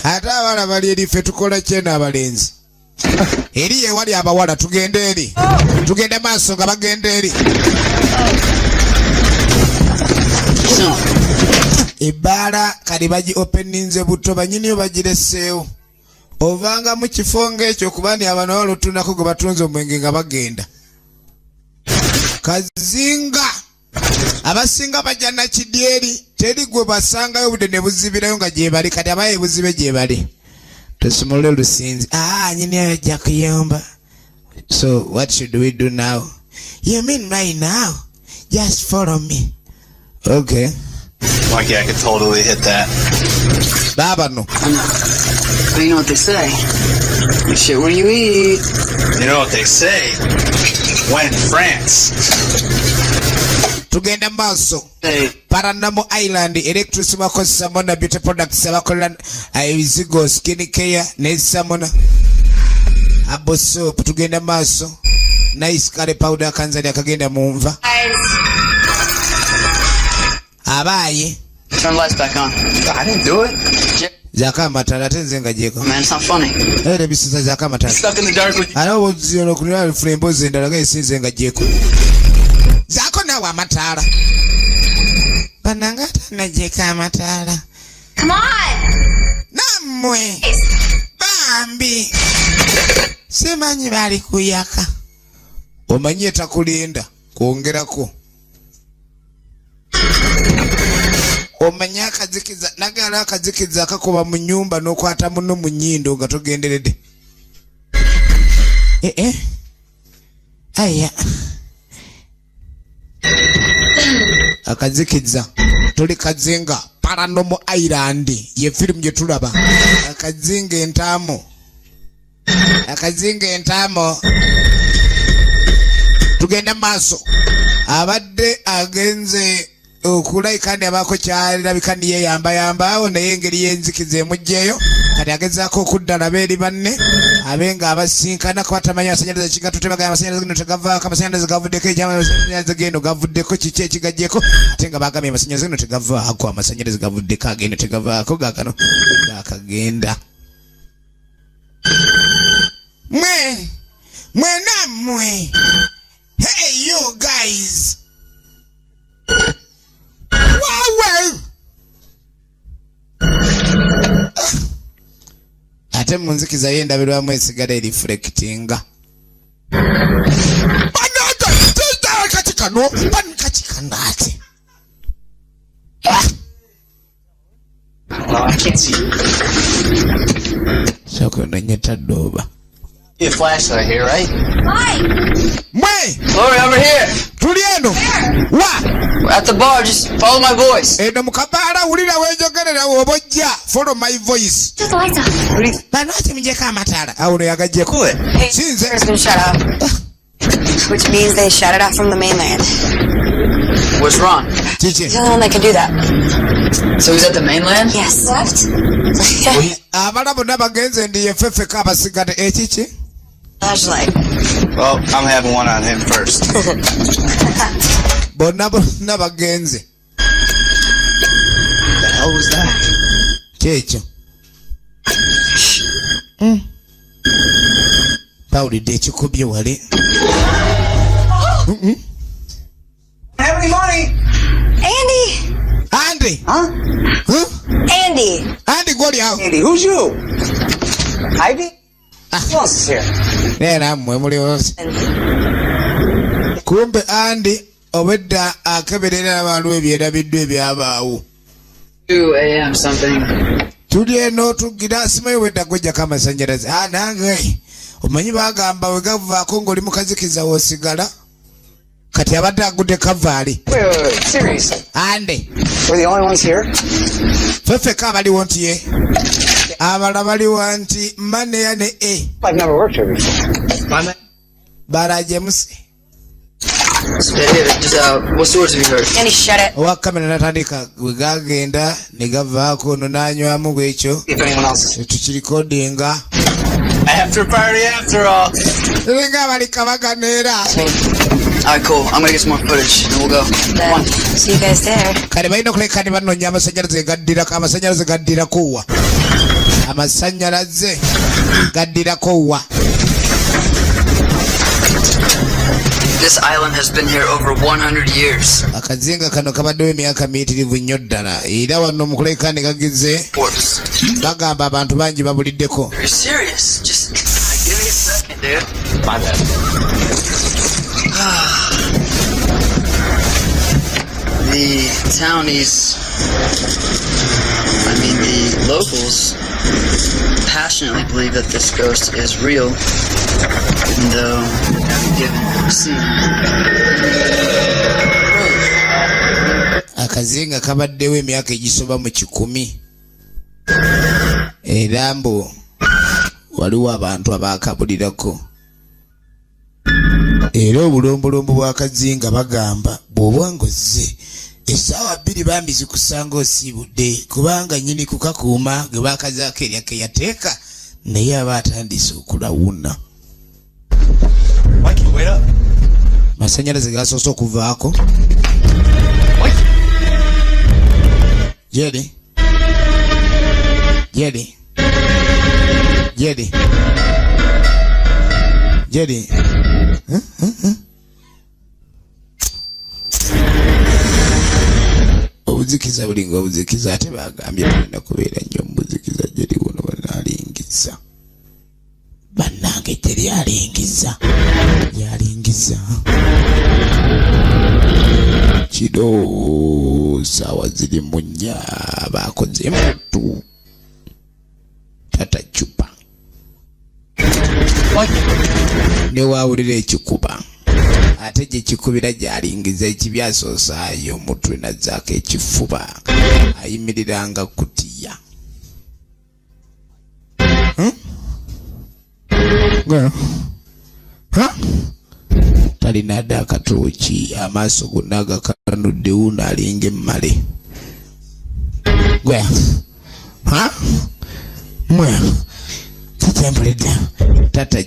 Ate abala bali eri ffe tukola kyeno abalenzi. Eri ewali abawala tugende eri. Tugende maaso nga bagende eri. Ebbaala kali bagi openinze buto banyiniyo bagireseewo. Ovanga mu kifo ng'ekyo kuba ni abana walotunako gwe batunze omwenge nga bagenda. Kazinga abasinga bajja na kidyeri teri gwe basangayo budde ne buzibirayo nga gyebali kati abaye buzibe gyebali tusumule olusinzi. Nyini ajja kuyomba. So what should we do now? You mean right now? Just follow me. Okay.
Monkey, I could totally hit that.
Baba no.
But you know what they say? You shit where you eat.
You know what they say? When France.
Tugenda maaso. Paranamo Island electricity bakozesa Mona Beauty Products abakola ebizigo skin care ne Samona abo soap. Tugenda maaso. Nice curry powder kanzali akagenda munva. Abaye.
Turn lights back on.
I didn't do it.
Zakamatala tenzenga jeko.
Man, it's not funny.
Ere bisiza zakamatala.
Stuck in the dark with you.
Alo boziono kunira flembo zendala gayisinzenga jeko. Zako nawe amatala. Banangata najeka amatala.
Come on!
Namwe. Bambi. Semanyi bali kuyaka. Omanyi etakulinda kwongerako. omanya akazikiza nagala akazikiza akakoba mu nyumba n'okwata muno mu nnyindo nga togenderedde. Aya akazikiza tuli kazinga Paranormal Island ye film gye tulaba akazinga entaamo tugenda maaso abadde agenze okulai kandi abako kyalabika niye yamba naye engeri y'enzikiza emujjeeyo kati agezaako okuddala beeri banne abenga abasinkana ko batamanya amasanyalaze kigato tebaga amasanyalaze gino tegavaako amasanyalaze gavuddeko amasanyalaze geno gavuddeko kiki ekigajjeko ate nga bagambye amasanyalaze gino tegavaako amasanyalaze gavuddeko ageno tegavaako gaakano gaakagenda mwe hey you guys wow ate munzikiza yendabirwamu esigala reflectinga kati kano ate
I can't see.
soko nanyeta doba.
Your flashlight here, right?
Why?
Lori, over here.
Tulieno. Wa.
We're at the bar. Just follow my voice.
Eno mukabala ulira wejogerera obojja. Follow my voice.
Just the lights off.
Banati mjeka amatala. Auno yagajjeko.
Hey,
Sinze.
it's been shut off. Which means they shut it off from the mainland.
What's wrong?
He's the only one that can do that.
So he's at the mainland?
Yes. Left?
Abalabu nabagenze ndiye fefe kabasigade echichi.
Flashlight.
Well, I'm having one on him first.
Bonabo nabagenze.
The hell was that?
Checho. Pauli de chikubye wale.
Have any money?
Andy!
Huh?
Andy,
go down.
Andy, who's you? Ivy? Who else is here?
Nera mwemuli wose. Kumbe Andy obedda akeberera abantu ebyerabiddwa ebyabaawo.
2 a.m. something.
Tuli eno tugira simayo wedda gojja kamasanyalaze. Nange omanyi bagamba we gavaako ng'oli mukazikiza w'osigala. Kati abadde agudde kavaali.
Wait, seriously?
Andy.
We're the only ones here?
Feffeka abaliwo nti ye. Abala baliwo nti Maneya ne E.
I've never worked here before.
Baraje muse.
What stories have you heard?
Andy, shut it.
Owa kamera natandika we gagenda ne gavaako ono n'anywamu bwekyo.
If anyone else is
tukirikodinga.
After party after all.
Lenga bali kabaganeera.
Alright, cool. I'm gonna get some more footage and we'll go. Come on.
See you guys there.
Kale balina okuleka ne banoonya amasanyalaze gaddirako wa. Amasanyalaze gaddirako wa.
This island has been here over 100 years.
Akazinga kano kabaddewo emyaka miyitirivu nnyo ddala. Era wano mukuleka ne gagize. Bagamba abantu bangi babuliddeko.
You're serious? Just give me a second, dude.
My bad.
The townies, the locals passionately believe that this ghost is real, even though they haven't given seen.
Akazinga kabaddewo emyaka egisoba mu 10. Era mbu waliwo abantu abaakabulirako. Era obulombolombo bw'akazinga bagamba bw'oba ng'ozze essaawa 2 bambi zikusanga osiibudde kubanga nnyini kukakuuma ge baakazaako eryake yateeka naye aba atandise okulawuna. Masanyalaze gasoose okuvaako. Jerry. Obuzikiza bulinga obuzikiza ate bagambye bulina kubeera nnyo mubuzikiza Jerry wono banaalingiza. Bannange Jerry alingiza. Yalingiza. ekiro saawa ziri mu nnya baakoze emuttu tata Chupa ne waawulira ekikuba ate gye kikubira gy'alingiza ekibyasoosaayo omutwe nazzaako ekifuba ayimiriranga kutiya talina dda akatooki amaaso gonna agakanudde wuuno alinga emmale kitembulidde tata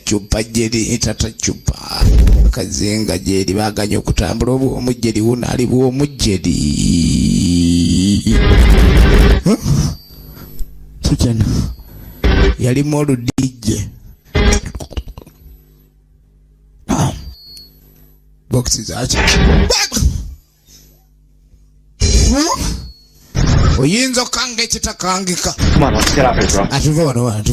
Chupa jeri tata Chupa kazinga jeri baganya okutambula omujjeri wuuno ali bw'omujjeri kikyana yalimu oludijje boxi zaki oyinza okanga ekitakangika atuve wano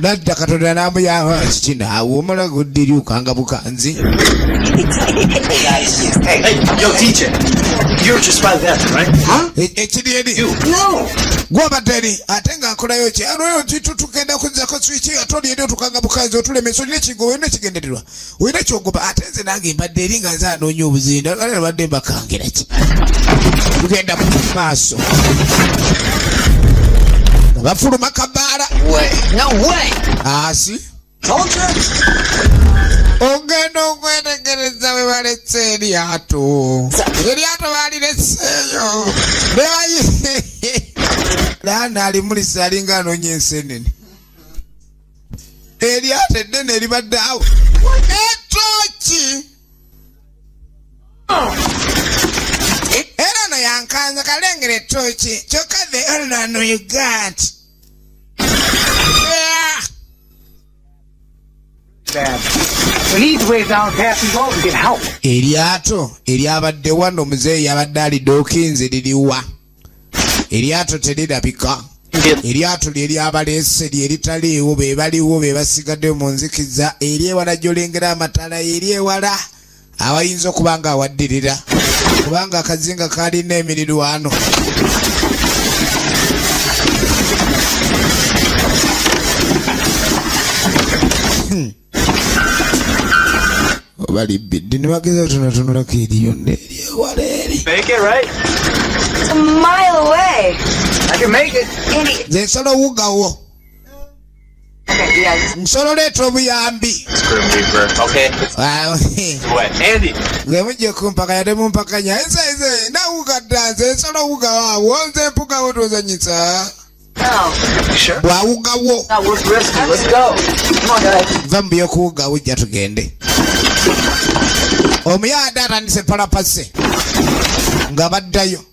nadda Katonda namuyawa kikina awo omala guddiri ukanga bukanzi
Hey, yo, DJ. You're just by that, right? Huh?
No. Gwabadde ate nga akolayo ki alwayo tukenda kuzako switch atoli edo tukanga bukanzi otulemeso ne kigo ne kigendererwa oyina kyogoba ate nze nange mbadde eringa nze anoonya obuzinda kale badde mbakangira ki tugenda ku maaso bafuluma kabaala
No way!
asi
Told you!
ogenda okwetegereza we baletse eryato baaliretseeyo laana alimulisa alinga anoonya ensenene eryato eddene eribadde awo etooki era no yankanza kalengera etooki kyokka the only one you got.
We need to wave down past these walls and get help.
Eryato eryabadde wano omuzeeyi yabadde alidde okinze liriwa eryato terirabika eryato ly'eryabaleese lyeritaliiwo be baliwo be basigadde mu nzikiza eryewala gy'olengera amatala eryewala awayinza okuba nga awaddirira kubanga akazinga kalina emirirwano bali bidde ne bageza otunatunulako eriyo neryewala eri.
Make it, right?
It's a mile away.
I can make it.
Andy.
Nze nsolo wugawo.
Okay, yeah.
Nsolo leeta obuyambi.
Screw Reaper. Okay. What? Andy.
Nge mujje kumpaka yade mumpakanya. Nze nawugadda nze nsolo wugawo. Nze mpugawo tozanyisa.
No.
Sure.
Bwawugawo.
Not worth risking. Let's go. Come on, guys.
Va mu by'okuwugawo ujja tugende. Omuyada atandise palapase nga baddayo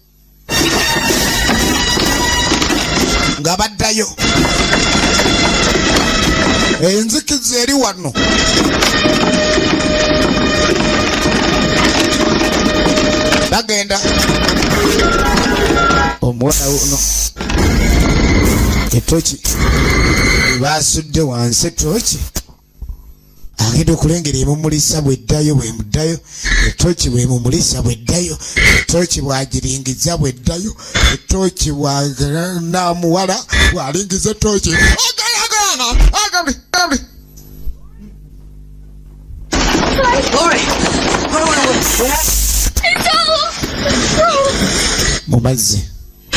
enzikiza eri wano bagenda omuwala uno etoki basudde wansi etoki agenda okulengera emumulisa bweddayo bwemuddayo etoki bwemumulisa bweddayo etoki bwagiringiza bweddayo etoki bwanamuwala bwalingiza etoki mu mazzi.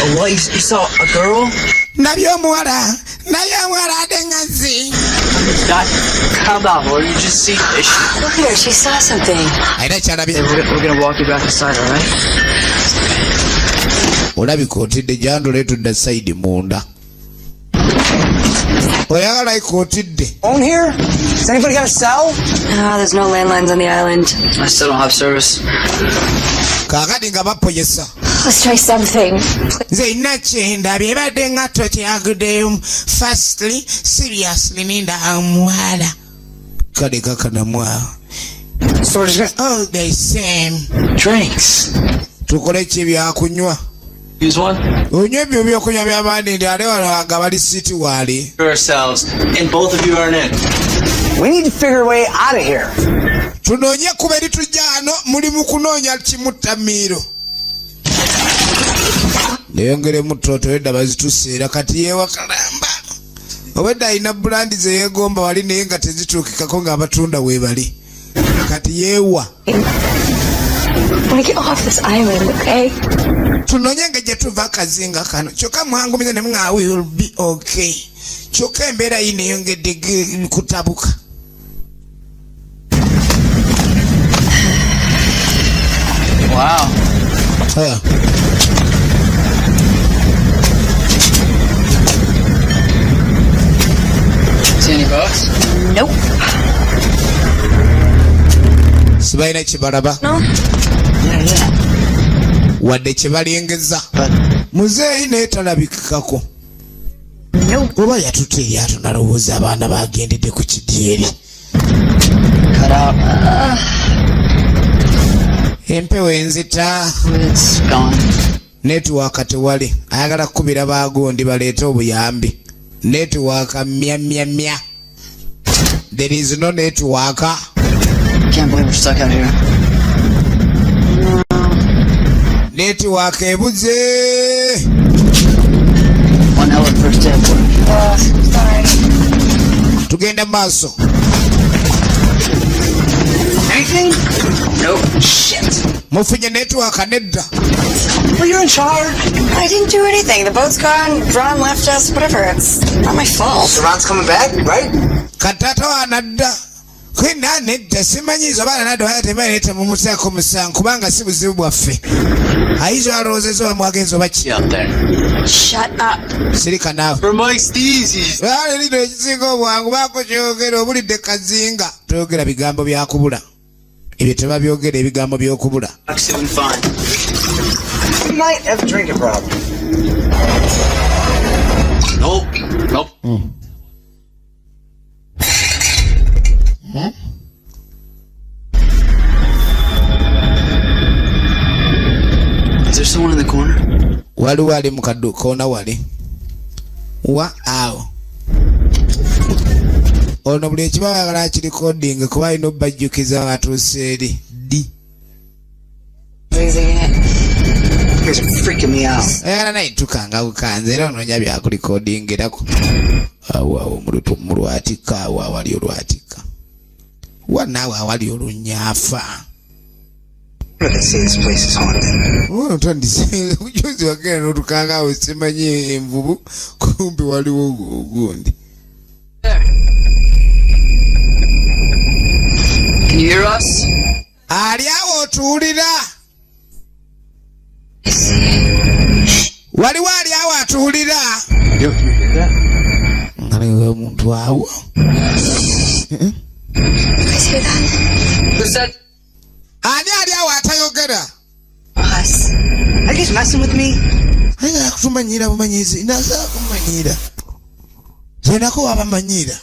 Oh, what? You saw a girl?
Nabyo omuwala naye omuwala adengazzi.
Calm down, Lord. You just see.
Look at her. She saw something.
Ayina kyalabye.
We're gonna walk you back inside, all right?
Olabika otidde jandula etudda sayidi munda. Oyagala ikotidde.
Phone here? Has anybody got a cell?
No, there's no landlines on the island.
I still don't have service.
Kakati nga bapoyesa.
Let's try something.
Nze inakyenda byebadde nga tokyaguddeyo. Firstly, seriously ninda omuwala. Kale kakanamwawo.
So we're just gonna...
All the same.
Drinks.
Tukole ki byakunywa?
Use one?
Unywe byo kunywa by'abandi ndi ale walaga bali city wali.
Yourselves, and both of you are in.
We need to figure a way out of here.
Tunonye kuberi tujano muli mu kunoonya kimuttamiro. Neyongere mutoto edda bazituseera kati yewa kalamba. Obedda ina brandi ze yegomba wali naye nga tezituukikako ng'abatunda weebali. Kati yeewa.
I want to get off this island, okay?
Tunonye nga gye tuva akazinga kano. Kyokka mwangumiza ne mwa will be okay. Kyokka embeera yi neeyongedde kutabuka.
Wow.
Yeah.
See any bugs?
Nope.
Sibaina kibalaba.
No?
Yeah.
Wadde kibalengeza. Muzeeyi naye talabikako.
Nope.
Oba yatuteerya tunalowooza abaana bagendedde ku kidyeri.
Cut out.
Empewo enzita.
It's gone.
Netiwaaka tewali. Ayagala kukubira baagondi baleete obuyambi. Netiwaaka mya. There is no network.
Can't believe we're stuck out here.
Netiwaaka ebuze.
One hell of a first day at work.
Sorry.
Tugenda maaso.
Anything? Nope. Shit.
Mufunye netiwaaka nedda.
Well, you're in charge.
I didn't do anything. The boat's gone. Ron left us. Whatever. It's not my fault.
So Ron's coming back, right?
Katata wanadda. Kwena nedda simanyizo baana nadda wayatemaleta mumusaako musango kubanga si buzibu bwaffe. Ayizo alowoozezo bamwagenza oba ki?
Out there.
Shut up.
Sirika naawe.
For Mike Steezy.
Baale lino ekisinga obwangu baako kyogera obulidde kazinga. Toyogera bigambo byakubula. Ebyo tebabyogera ebigambo by'okubula.
Soon fine.
You might have a drinking problem.
Nope.
Is there someone in the corner?
Waliwo ali mu koona wali. Wa awo. Ono buli ekiba ayagala akirikodinge kuba alina obbajjukiza batuuse eri ddi.
You guys are freaking me out.
Ayagala naye tukanga bukanze era onoonya byakulikodingerako. Awo mu lwatika awo awali olwatika. Wa naawe awali olunyaafa.
What do they say this place is haunted?
Otandise ujuzi wagenda n'otukanga awo simanyi envubu kumbi waliwo ogundi.
Can you hear us?
Ali awo otuwulira. Waliwo ali awo atuwulira. Ngaliwo omuntu awo.
Who's that?
Ani ali awo atayogera.
Us. Are you guys messing with me?
Ayagala kutumanyira bumanyizi. Naagala kumanyira. Zenako wabamanyira.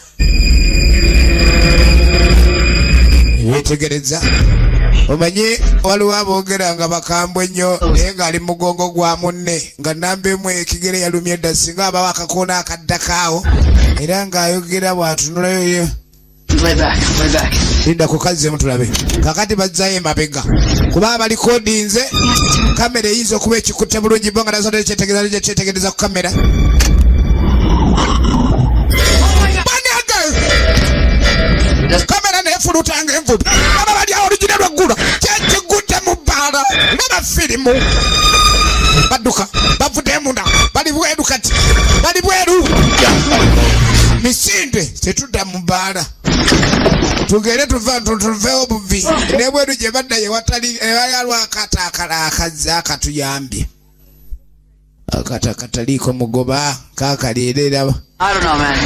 Wetegereza. Omanyi waliwo aboogera nga bakambwe nnyo naye ng'ali mu mugongo gwa munne nga namba emu ekigere yalumye edda singa abawo akakoona akaddakaawo era ng'ayogera bw'atunulayo.
Lay back.
Linda kukazzemu tulabe. Kakati bazzayo emabega. Kuba abalikodinze kamera eyinza okuba ekikutte bulungi bo nga nazo tekyetegereza ku kamera. Kamera neefulutanga envubu. Aba bali awo olugina lwaggula. Kyekigutte mu bbaala nga bafirimu. Badduka. Bavudde emunda. Bali bweru kati. Bali bweru. Misinde tetudda mu bbaala. Tugere tuveewo buvi. Ne bweru gye badda ye watali ewalwa akata akatuyambye. Akata kataliiko mugoba kaakaleerera.
I don't know, man.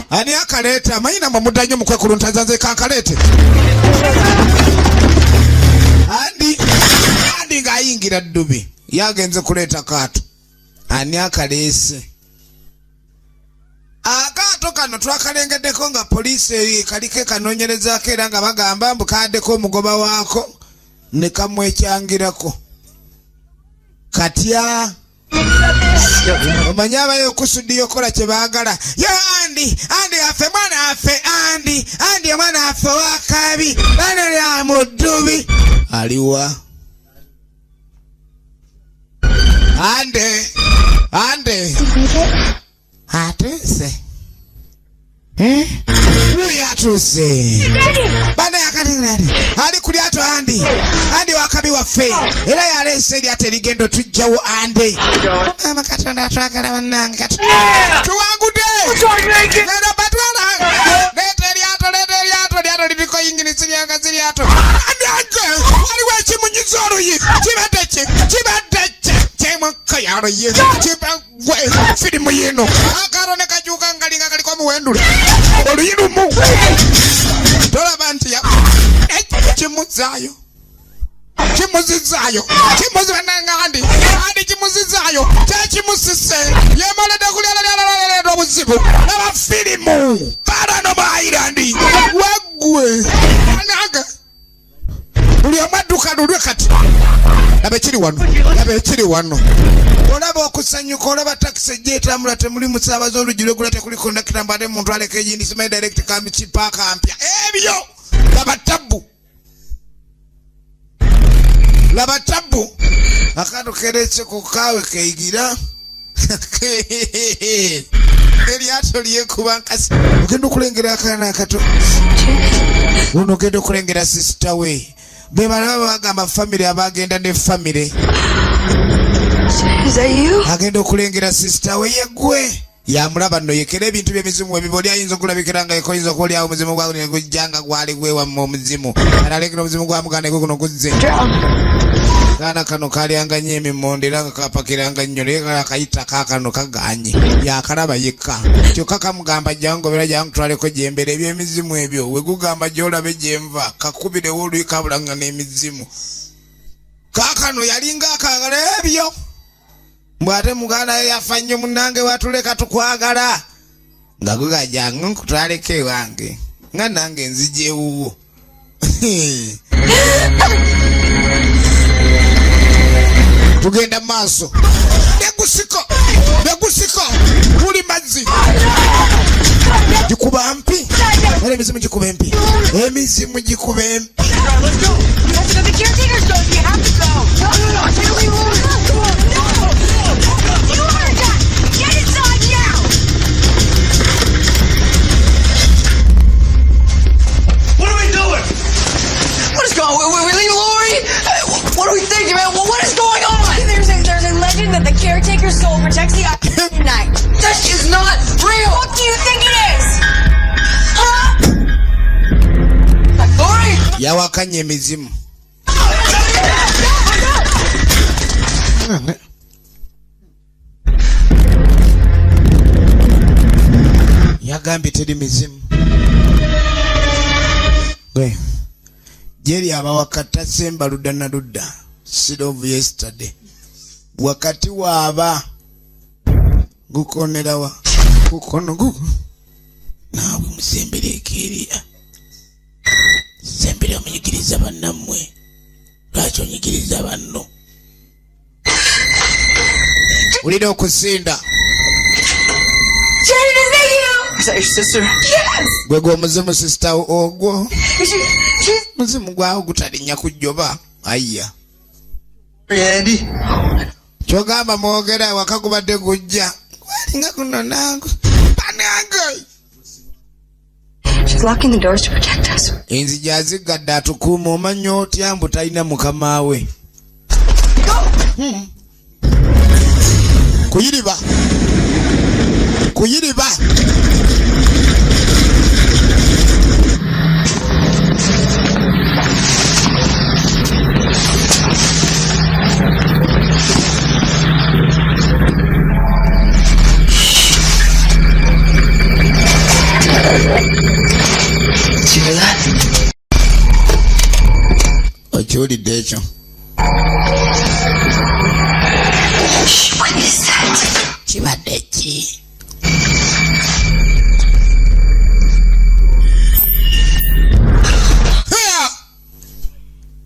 Ani akaleeta amanyi namwe muddanyo mukwekuluntazaze kankaleete. Andi ng'ayingira ddubi yagenze kuleeta kaato. Ani akaleese. Akaato kano twakalengeddeko nga poliisi kaliko kanoonyerezaako era nga bagamba mbu kaddeko omugoba waako ne kamwekyangirako. Ani akaleeta. Andi ng'ayingira ddubi yagenze kuleeta kaato. Ani akaleese. Akaato kano twakalengeddeko nga poliisi kaliko kanoonyerezaako era nga bagamba mbu kaddeko omugoba waako ne kamwekyangirako. Ani akaleese. Akaato kano twakalengeddeko nga poliisi kaliko kanoonyerezaako era nga bagamba mbu kaddeko omugoba waako ne kamwekyangirako. Katya omanyaba yokusudiyo kola kyebagala yo Andi afe mwana afe Andi omwana afe wakabi bana lya mudubi aliwa Ande atuse atuse bana yakatingrani ali kuli ato Andi wakabi waffe era yalese eri ate ligendo tujjawo Ande amakatonda atwagala bannange tuwangude nera batwala leta eryato liriko yingini ziryato Andi waliwo ekimunyiza oluyi kibadde kyemukayaluyi kibagwe firimu yino akaro ne kajuka ngalinga kaliko muwendula oluyi lumu tolaba nti kimuzaayo Andi kimuzizayo tekimusise yemalade kulyalala obuzibu n'abafirimu Paranormal Island wagwe anaga buli amaduka lulwe kati laba ekiri wano olaba okusanyuka olaba taxi gyetambula temuli musaabaza olugiro gula tekuli kondakita mbadde muntu aleka egindi simanyi direct kambi kipaaka mpya ebyo laba tabu akatu keretse kukawe keigira eryato lyekuba nkasi ogenda okulengera akaana akato uno ogenda okulengera sister we bebalaba bagamba family abagenda ne family agenda okulengera sister we yegwe yamulaba nno yekera ebintu by'emizimu ebiboli ayinza okulabikira nga ekoyinza okulyawo omuzimu gwagune gujjanga gwali gwewamma omuzimu alekera omuzimu gwa muganda gwe guno guzze kaana kano kalyanga nnyo emimmonde era nga kapakiranga nnyo naye akayita kaakano kaganye yakalaba yekka kyokka kamugamba jjangobera jangutwaleko gyembera eby'emizimu ebyo we gugamba gy'olabe gyenva kakubirewo oluyi kabulanga n'emizimu kaakano yalinga akagala ebyo mbwate muganda yafa nnyo munnange watuleka tukwagala nga gugajanga nkutwaleko ewange nga nange nzijewuwo tugenda maaso begusiko buli mazzi gikuba mpi era emizimu gikuba empi
We're leaving Lori? What are we thinking, man? What is going on?
There's a legend that the caretaker's soul protects the island at night.
That is not real!
What do you think it is? Huh?
Lori!
yawakanye emizimu yagambye teri mizimu Jerry abawakata semba ludda na ludda seed of yesterday wakati waaba gukonerawa kukono guko nawe musembere ekiriya sembere omunyigiriza bannamwe lwaki onyigiriza banno ulina okusinda
Janet, is that you? Is that your sister? Yes!
gwegwe omuzimu sister ogwo muzimu gwawo gutalinnya kujjoba ayya
Andy.
kyogamba mwogera waka gubadde gujja gwalinga kuno nange banange
She's locking the doors to protect us.
enzija azigadde atukuuma omanya otya mbu talina mukama we kuyiriba
See that?
okiwulidde ekyo
What is that?
kibadde ki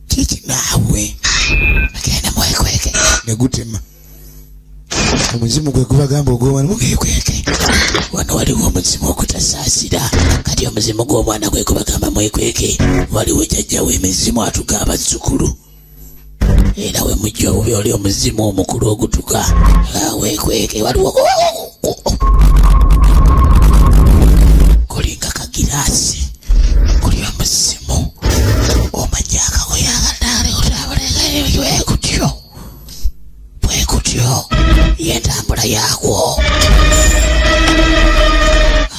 kiki naawe agenda mwekweke negutema omuzimu gwe gubagamba ogw'omwana mugekweke wano waliwo omuzimu okutasaasira kati omuzimu gw'omwana gwe gubagamba mwekweke waliwo jjajja w'emizimu atuga abazzukulu era we mujja obubi oli omuzimu omukulu ogutuka wekweke waliwo kulinga kagiraasi kuli omuzimu omanyaka goyagadale otabulege bwekutyo yentambula yakwo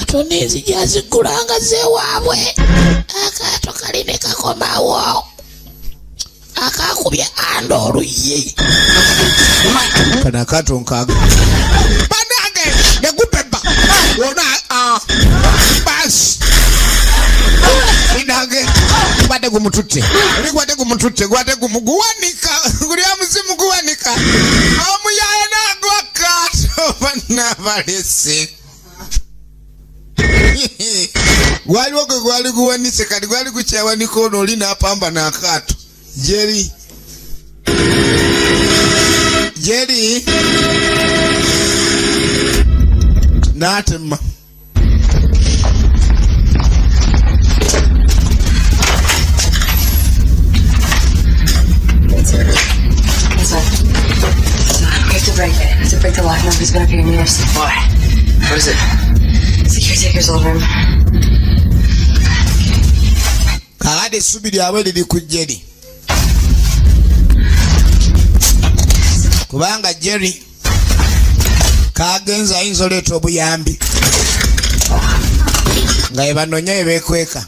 atone enzija ziggulanga zewaabwe akaato kali ne kakomawo akakubye andoolu ye kana akaato nkaaga banange negupeba wona basi inage gwate gumututte gwate gumututte gwate gumuguwanika guli amuzimu guwanika omuyaye nago akaato bana balese gwaliwo gwe gwali guwanise kati gwali gukyawanika ono oli n'apamba n'akaato Jerry n'atema
To break the lock, nobody's been up here in years.
Why? What is it?
It's the caretaker's old room.
kakati essubi lyabwe liri ku Jerry kubanga Jerry kagenza ayinza oleeta obuyambi nga ebanonya ebekweka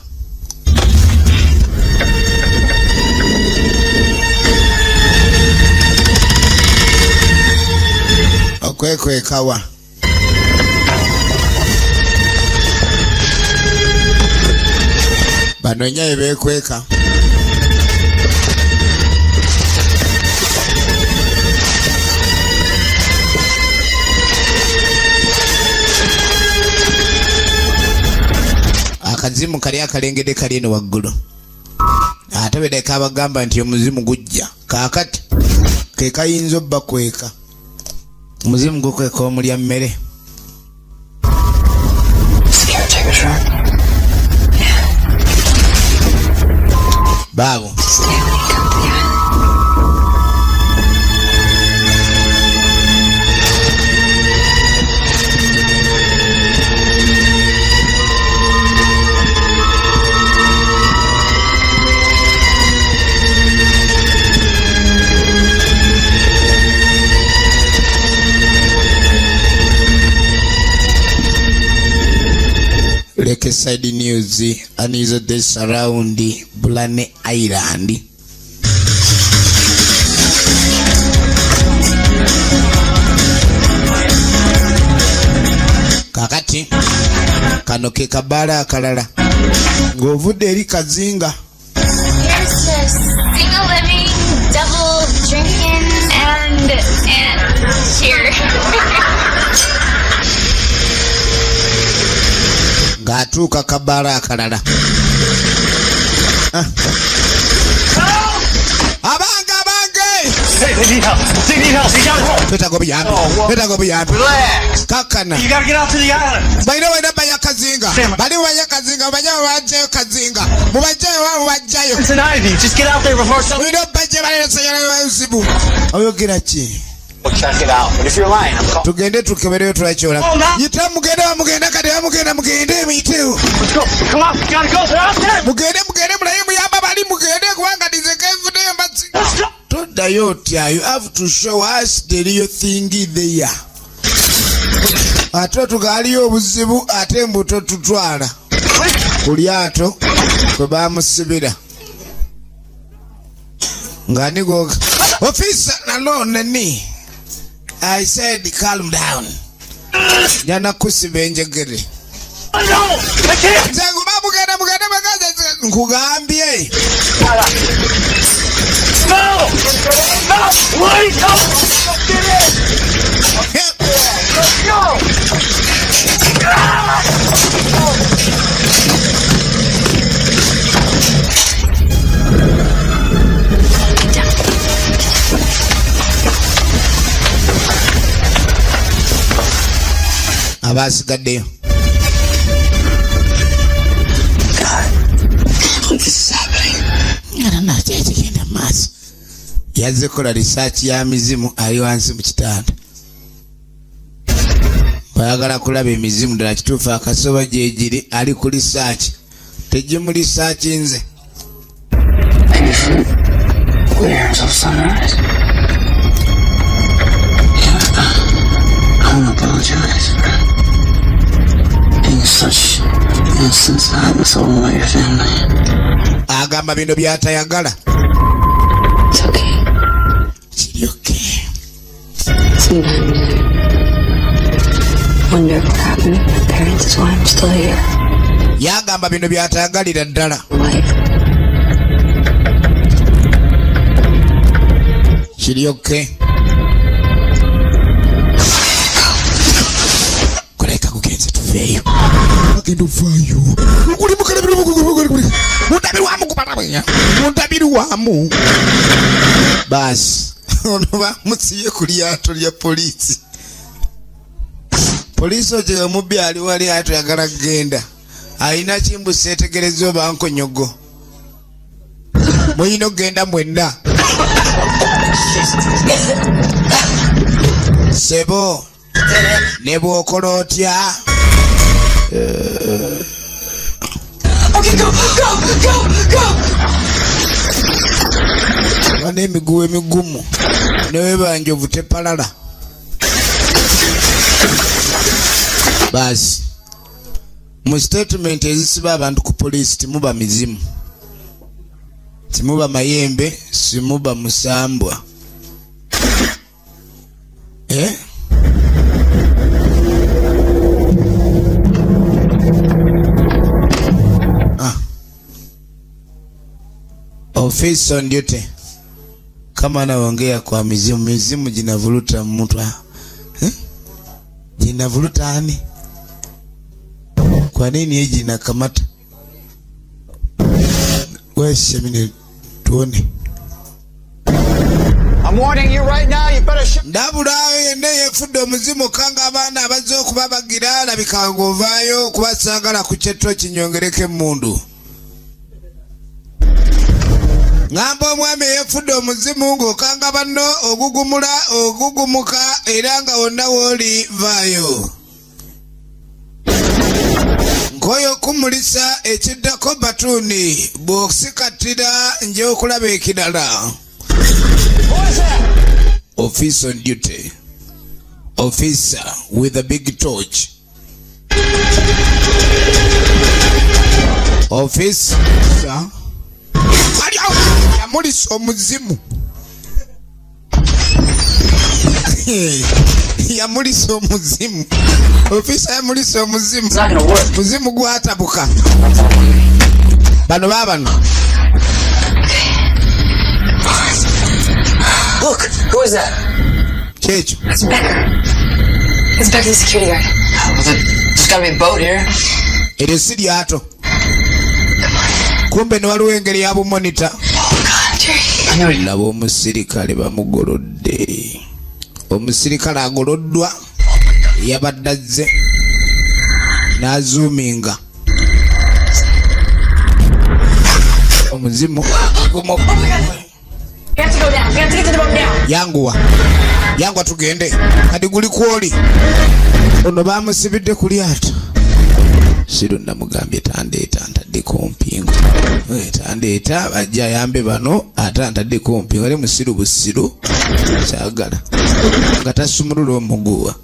okwekwekawa banonya ebekweka akazimu kali akalengede kali eno waggulu ate bedeka abagamba nti omuzimu gujja kaakati ke kayinza obba kweka omuzimu gukweka omulya mmere baabo Lakeside News anizo the surround Bulane Island. Kakati kano ke kabala akalala ng'ovudde eri Kazinga.
Here's to single living, double drinking, and cheer.
Gatuuka kabala akalala. Abange!
Hey, they need help. They need help. They got home.
Better go beyond. Better go beyond.
Relax.
Kakana.
You gotta get out to the island.
Baina baya Kazinga. Bali baya Kazinga. Baya waje Kazinga. Mubaje wajayo.
It's an Ivy. Just get out there before something.
We don't baje bali sayara usibu. Oyogera chi.
We'll check it out. But if you're lying, I'm calling.
Tugende tukebereyo tulachola. Yita mugenda kati mugende mitu.
Let's go. Come on. We gotta go. They're out there.
Mugende mulayi muyamba bali mugende kubanga dizekevune mbasi.
Let's go.
Toddayo otya. You have to show us the real thing there. Ate tugaaliyo obuzibu ate embuto tutwala ku lyato kwe baamusibira nga nigoga officer alone. I said calm down. Jana kusiba enjegere.
No, I can't.
Zangu mugende bagaza nkugambye.
No! Wait! No! Get in! Let's go!
abasigaddeyo. Kigenda maaso. Yazze kola research ya mizimu ali wansi mu kitanda. Bayagala kulaba emizimu ddala kituufu akasoba gye giri ali ku research. Tejje mu research nze.
Where until sunrise? I want to apologize for being such innocence with all my family.
Agamba bino byatayagala.
It's okay.
Kiri okay.
Sometimes I wonder what happened to my parents is why I'm still here.
Yagamba bino byatayagalira ddala. Kiri okay. Koleka kugenze tuveeyo. Agenda ovaayo. Kuli mukalabiro muntabirwamu kubalabanya. Muntabirwamu. Basi. Ono bamusiye ku lyato lya poliisi. Poliisi oje omubbi ali wali atayagala kugenda. Alina kimbusa etegereza oba nkonyogo. Muyina okugenda mwenna. Sebo ne bw'okola otya.
Okay, go.
Wana emiguwa emigumu neweba njovu tepalala. Basi mu statement ezisiba abantu ku poliisi timuba mizimu, timuba mayembe, simuba musambwa. Office on duty. Kama anaongea kwa mizimu, mizimu jinavuruta mtu. Jinavuruta ani? Kwa nini hii jinakamata? Wewe shemine tuone.
I'm warning you right now, you better shut.
Ndabulawe yende yefudde omuzimu kanga abaana abazze okubabagira alabika ng'ovaayo kubasagala ku kyetto kinyongereko emmundu. Ngamba omwami yefudde omuzimu ng'okanga banno ogugumuka era nga wonna wooli vaayo. Nkoyo okumulisa ekiddako batuuni bw'osikatira nje okulaba ekirala. Officer on duty. Officer with a big torch. Officer. Yamulisa omuzimu. Yamulisa omuzimu. Officer yamulisa omuzimu. Muzimu gwatabuka. Bano babano.
Look, who is that?
Checho.
That's Becker. It's Becker, the security guard.
There's gotta be a boat here.
Eryo si lyato. Kumbe ne waliwo engeri ya bumonita. Laba omusirikale bamugolodde. Omusirikale agoloddwa yabadde azze n'azoominga. Omuzimu gumo.
We have to go down. We have to get to the boat now.
Yanguwa tugende. Kati guli kwoli. Ono bamusibidde ku lyato. Siru namugambye tandeeta ntaddeko mpingo. Tandeeta bajja ayambe bano ate ntaddeko mpingo. Ali musiru busiru kyagala. Nga tasumulula omuguwa.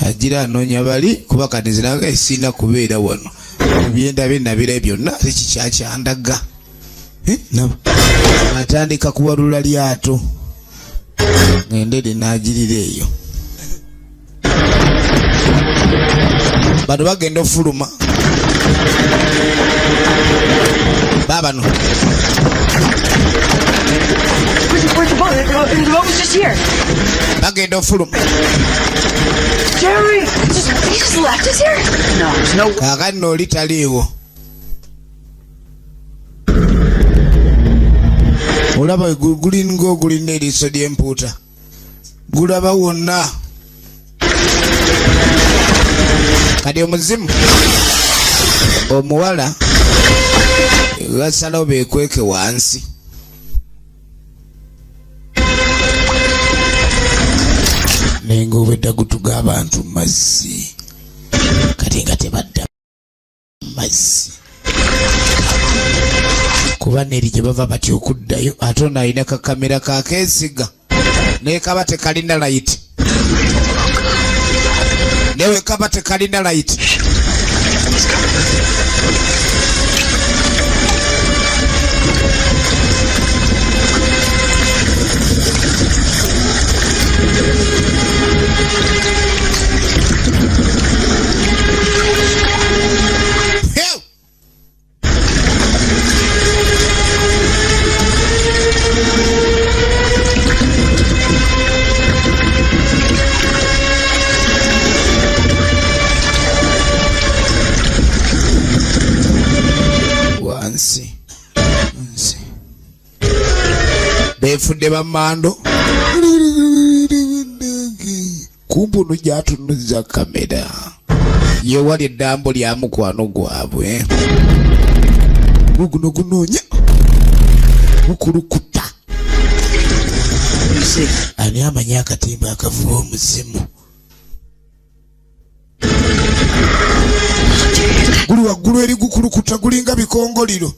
Agira anoonya bali kuba kati nziraga esina kubeera wano. Ebyenda bye nabira byonna tekikyakyandaga. Atandika kuwalula lyato. Ng'endere n'agirira eyo. Bano bagenda ofuluma. Babano.
Where's the boat? The boat was just here.
Bagenda ofuluma.
Jerry! He just left us here?
No, there's no.
Kaakati n'oli taliiwo. Olaba gulinga ogulina eriiso ly'empuuta. Gulaba wonna. kati omuzimu omuwala gasalawo bekweke wansi. Nenga obwedda gutuga abantu mazzi kati nga tebadda mazzi kuba neri gye bava bati okuddayo ate ono alina kakamera kakeesiga naye kaba tekalina layiti newe kaba tekalina layiti. Befudde bamando kumbu no gyatunuza kamera ye wali eddambo lya mukwano gwabwe guno gunonya gukulukuta ani amanya akatimba akavuba omuzimu guli waggulu eri gukulukuta gulinga bikongoliro.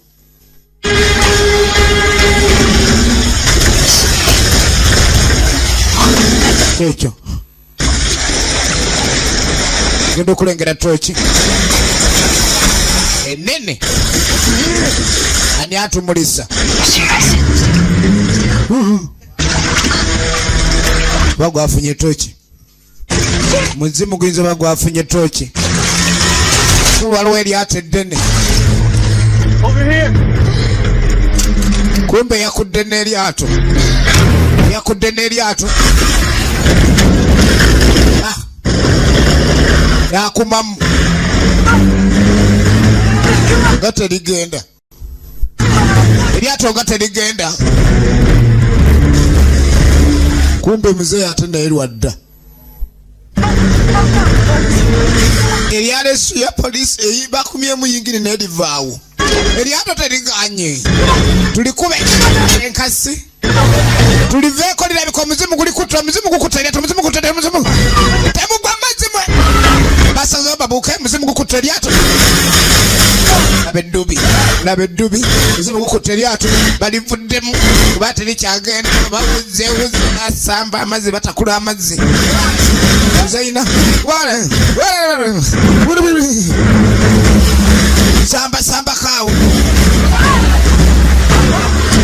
Ekyo genda okulengera toki enene ani atumulisa bagwafunye toki muzimu guyinza bagwafunye toki waliwo eryato eddene kumbe yakudde n'eryato yakumamu nga terigenda eryato nga terigenda kumbe muzeeyi ate naye lwadda eryalesu ya polisi bakumyemu yingini nerivaawo eryato teriganye tulikube enkasi tuliveeko lirabika omuzimu gulikutta omuzimu gukutta eryato omuzimu gukutta omuzimu temugwa mazimwe basazewo babuuke omuzimu gukutta eryato laba eddubi omuzimu gukutta eryato balivuddemu kuba terikyagenda bawuzeewuze asamba amazzi batakula amazzi zaina samba kaawo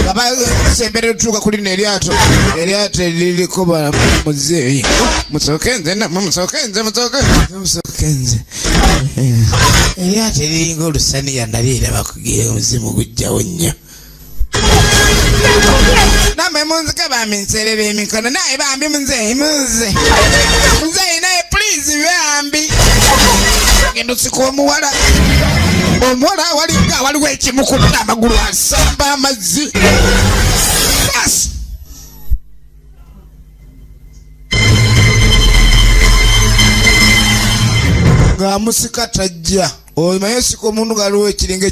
abasembere tutuuka kuli neryato liriko muzeeyi musookenze namwe musookenze eryato liringa olusaniya naliraba kugira omuzimu gujjawo nnyo namwe munzike bambi nsereba emikono naye bambi muzeeyi naye please bambi genda osika omuwala walinga waliwo ekimukutta amagulu asamba amazzi ng'amusika tajja omaye sika omuntu galiwo ekiringa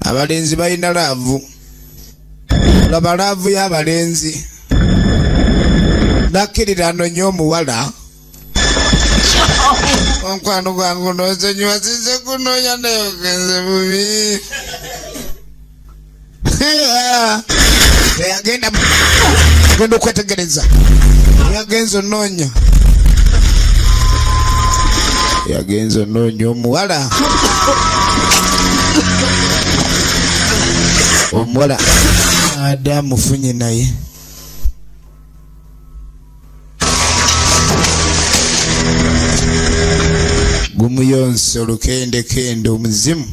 abalenzi balina laavu laba laavu y'abalenzi nakkirira anonye omuwala omukwano gwange nozonyiwa size kunonya naye ogenze bubi teyagenda genda okwetegereza yagenza onoonya omuwala adde amufunye naye gumuyonse olukendekende omuzimu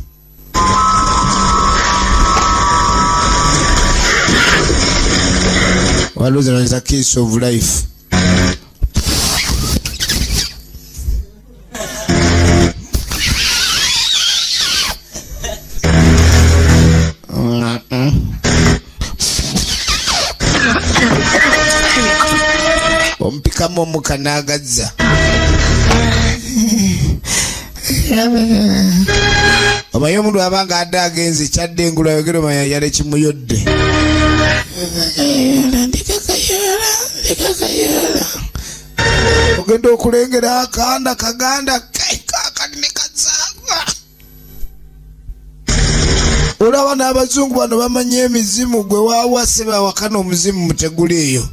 waluze naleta kiss of life ompikamu omuka n'agazza omanyi omuntu abanga adde agenze kyadde engulu ayogera omanya yale kimuyodde ogenda okulengera akanda kaganda kakati ne kazaaga olaba n'abazungu bano bamanya emizimu gwe waawase bawakana omuzimu muteguleeyo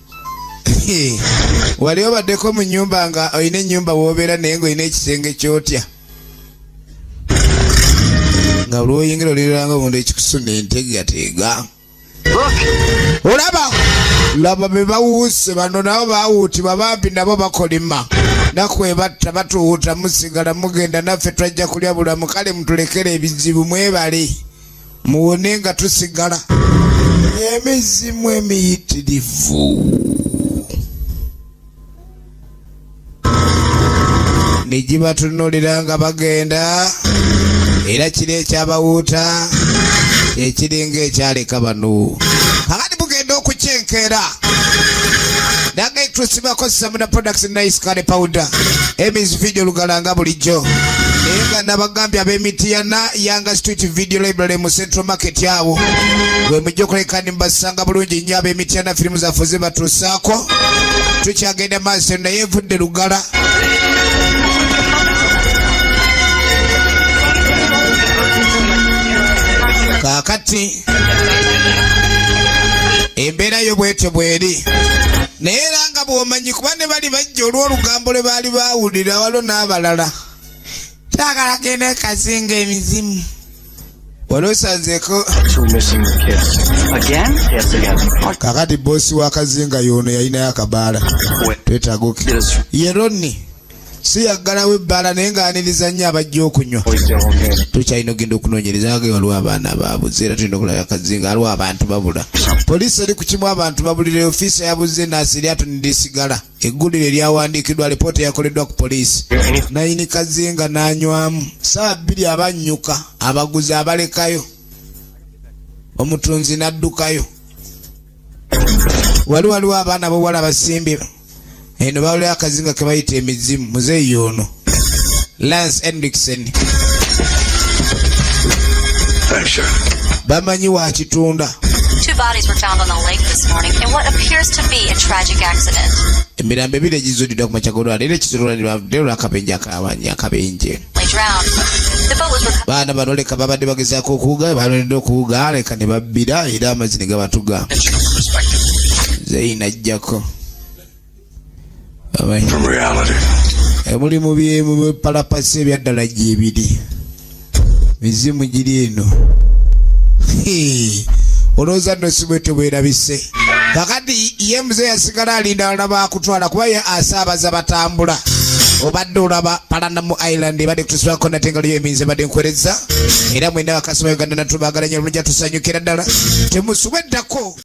wali obaddeko mu nnyumba nga olina ennyumba woobeera naye ng'olina ekisenge kyotya nga buli oyingira oliranga omuntu ekikusuna entegateega olaba laba be bawuuse bano nabo baawuutibwa bampi nabo bakolima nakwebatta batuwuuta musigala mugenda naffe twajja kulya bulamu kale mutulekere ebizibu mwebale muwone nga tusigala emizimu emiyitirivu nijibatunuulira nga bagenda era kiri ekyabawuuta ekiringa ekyaleka bano kakati bugenda okukyenkeera nanga ekitusibakozesa muna products nice kale powder emis video lugalanga bulijjo naye nga nabagambye ab'emitiyana yanga street video library mu central market yawo bwe mujja okulekani mbasanga bulungi nnyo ab'emitiyana firimu zaffe ze batuusaako tukyagenda maaso naye evudde lugala kakati embeera yo bwetyo bweri naye era nga bw'omanyi kuba ne bali bajja olw'olugambo lwe baali baawulira walo n'abalala kyagala genda ekazinga emizimu wali osanzeeko kakati boosi w'akazinga yoono yalinayo akabaala twetaagoke ye Ronni si yaggalawo ebbaala naye ng'aniriza nnyo abajja okunywa tukyalina ogenda okunoonyereza ge waliwo abaana baabuze era tulina okulaba akazinga waliwo abantu babula poliisi eri ku kimu abantu babulira ofiisa yabuze naasiri atunidisigala eggulire lyawandiikiddwa lipoota yakoleddwa ku poliisi nayini kazinga n'anywamu saa 2 abannyuka abaguzi abalekayo omutunzi n'addukayo waliwo abaana b'obuwala basimbye eno bawulira akazinga ke bayita emizimu muzeeyi ono Lance Hendrickson bamanyi wa kitunda.
2 bodies were found on the lake this morning in what appears to be a tragic accident.
Emirambo ebiri egizuuliddwa ku makyagolwa era ekizolwa akabenje akabenje baana bano leka babadde bagezaako okuwuga balonedde okuwuga leka ne babbira era amazzi ne gabatuga zeeyi najjako mulimu byemu palapasi ebyaddala gyebiri mizimu giri eno olowooza nno sibwete bwerabise kakati ye muzeeyi yasigala alinda alala bakutwala kuba ye asaabaza batambula obadde olaba Palanamu Island ebadde kutusibako natengalo yeminze badde nkwereza era mwena bakasoma Uganda natubagala nnyo olunja tusanyukira ddala temusubweddako